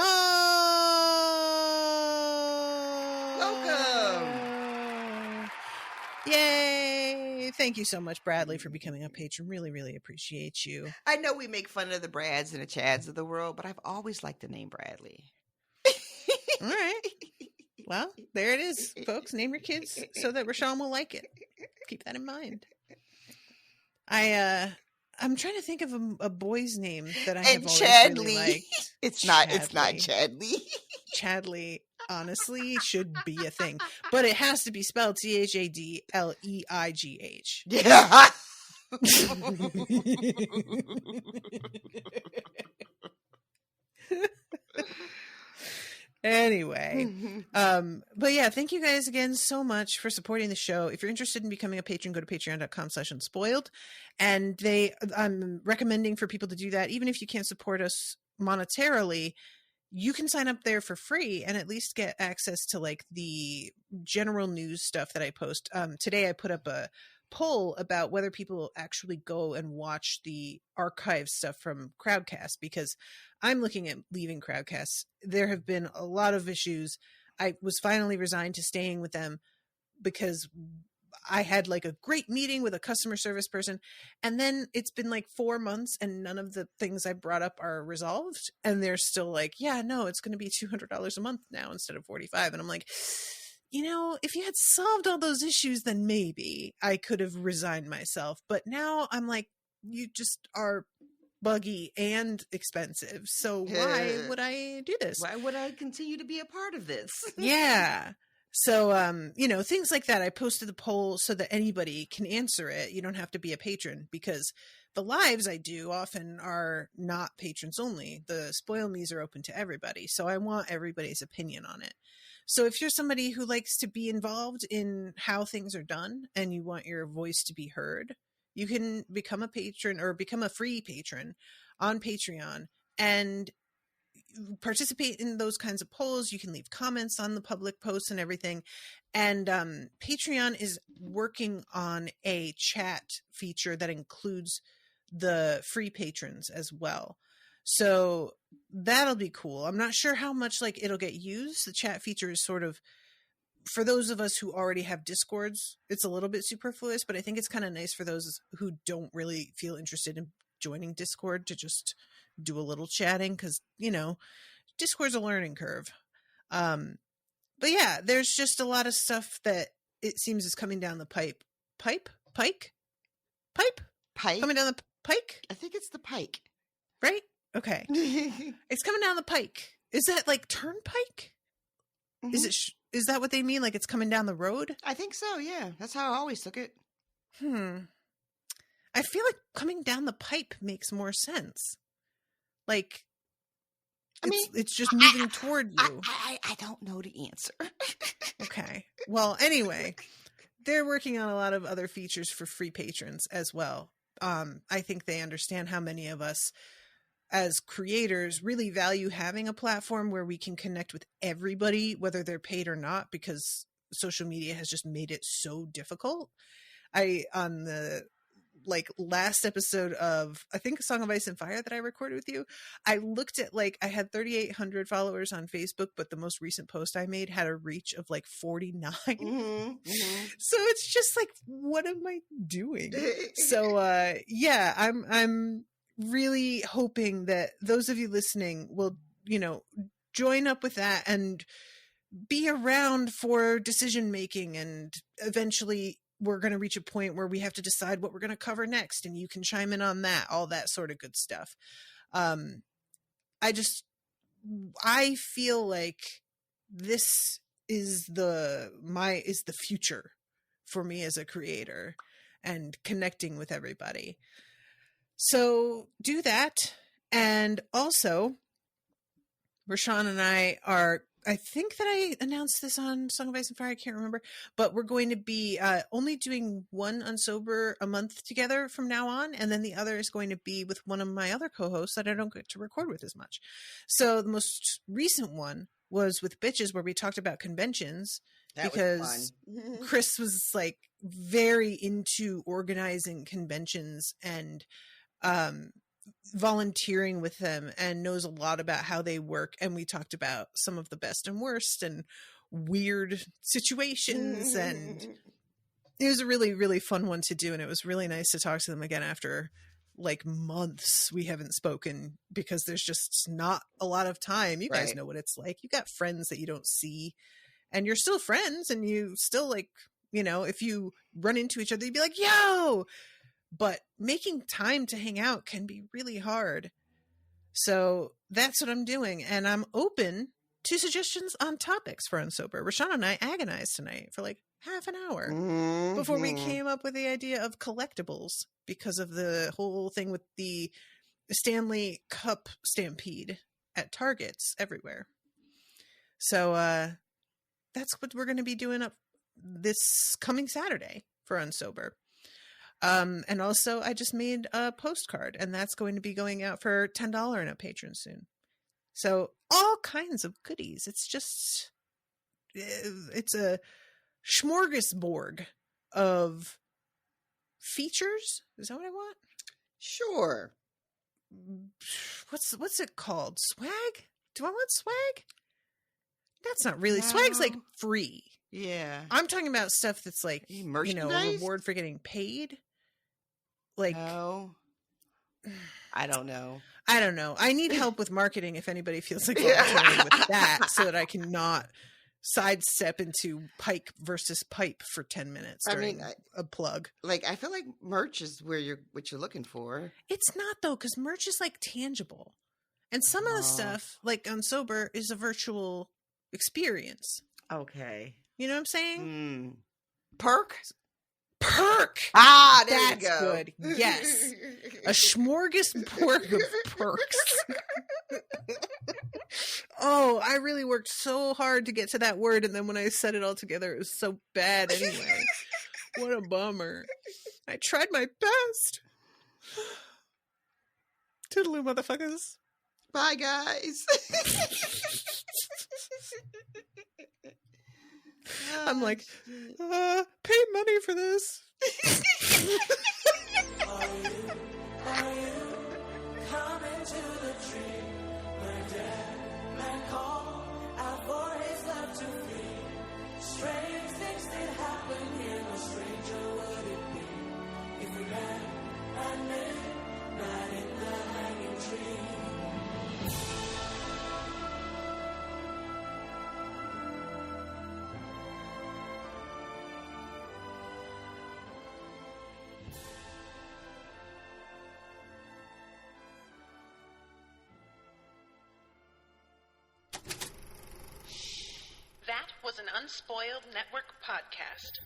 Welcome. Yay! Thank you so much, Bradley, for becoming a patron. Really, really appreciate you. I know we make fun of the Brads and the Chads of the world, but I've always liked the name Bradley. All right. Well, there it is, folks. Name your kids so that Rashawn will like it. Keep that in mind. I'm trying to think of a boy's name that I have always really liked. It's not Chadley. Chadley, honestly, should be a thing, but it has to be spelled Chadleigh. Yeah. Anyway, but yeah, thank you guys again so much for supporting the show. If you're interested in becoming a patron, go to patreon.com/unspoiled. And I'm recommending for people to do that. Even if you can't support us monetarily, you can sign up there for free and at least get access to like the general news stuff that I post. Today I put up a poll about whether people actually go and watch the archive stuff from Crowdcast, because I'm looking at leaving Crowdcast. There have been a lot of issues. I was finally resigned to staying with them because I had like a great meeting with a customer service person, and then it's been like 4 months and none of the things I brought up are resolved. And they're still like, yeah, no, it's going to be $200 a month now instead of $45. And I'm like, you know, if you had solved all those issues, then maybe I could have resigned myself. But now I'm like, you just are buggy and expensive. So why would I do this? Why would I continue to be a part of this? Yeah. So, you know, things like that. I posted the poll so that anybody can answer it. You don't have to be a patron, because the lives I do often are not patrons only. The Spoil Me's are open to everybody. So I want everybody's opinion on it. So if you're somebody who likes to be involved in how things are done and you want your voice to be heard, you can become a patron or become a free patron on Patreon and participate in those kinds of polls. You can leave comments on the public posts and everything. And Patreon is working on a chat feature that includes the free patrons as well. So that'll be cool. I'm not sure how much like it'll get used. The chat feature is sort of, for those of us who already have Discords, it's a little bit superfluous, but I think it's kind of nice for those who don't really feel interested in joining Discord to just do a little chatting, because, you know, Discord's a learning curve. But yeah, there's just a lot of stuff that it seems is coming down the pike. Coming down the pike? I think it's the pike. Right? Okay. It's coming down the pike. Is that like turnpike? Mhm. Is that what they mean? Like it's coming down the road? I think so, yeah. That's how I always took it. I feel like coming down the pipe makes more sense. Like, it's just moving toward you. I don't know the answer. Okay. Well, anyway, they're working on a lot of other features for free patrons as well. I think they understand how many of us as creators really value having a platform where we can connect with everybody, whether they're paid or not, because social media has just made it so difficult. On the last episode of, I think, Song of Ice and Fire that I recorded with you, I looked at I had 3,800 followers on Facebook, but the most recent post I made had a reach of 49. So it's just what am I doing? So yeah, I'm really hoping that those of you listening will, join up with that and be around for decision making, and eventually we're going to reach a point where we have to decide what we're going to cover next, and you can chime in on that, all that sort of good stuff. I feel like this is the future for me as a creator and connecting with everybody. So do that. And also, Rashawn and I think that I announced this on Song of Ice and Fire, I can't remember, but we're going to be only doing one Unsober a month together from now on, and then the other is going to be with one of my other co-hosts that I don't get to record with as much. So the most recent one was with Bitches, where we talked about conventions, because Chris was very into organizing conventions and volunteering with them, and knows a lot about how they work, and we talked about some of the best and worst and weird situations, and it was a really, really fun one to do, and it was really nice to talk to them again after months we haven't spoken, because there's just not a lot of time. You guys know what it's like. You got friends that you don't see, and you're still friends, and you still if you run into each other, you'd be like, yo, but making time to hang out can be really hard. So that's what I'm doing. And I'm open to suggestions on topics for Unsober. Rashawn and I agonized tonight for half an hour before we came up with the idea of collectibles, because of the whole thing with the Stanley Cup stampede at Targets everywhere. So that's what we're going to be doing up this coming Saturday for Unsober. And also I just made a postcard, and that's going to be going out for $10 and up patrons soon. So all kinds of goodies. It's a smorgasbord of features. Is that what I want? Sure. What's it called? Swag? Do I want swag? That's not really. No. Swag's free. Yeah. I'm talking about stuff that's a reward for getting paid. No. I don't know. I need help with marketing if anybody feels like volunteering with that, so that I can not sidestep into Pike versus Pipe for 10 minutes during a plug. I feel like merch is what you're looking for. It's not, though, because merch is tangible. And some of the stuff, Unsober, is a virtual experience. Okay. You know what I'm saying? Perk? Ah, that's you go. Good. Yes. A smorgasbord of perks. Oh, I really worked so hard to get to that word, and then when I said it all together, it was so bad anyway. What a bummer. I tried my best. Toodaloo, motherfuckers. Bye, guys. I'm pay money for this. Are you coming to the tree where dead men call out for his love to flee? Strange things did happen here, no stranger would it be if we met at midnight in the hanging tree. was an Unspoiled Network podcast.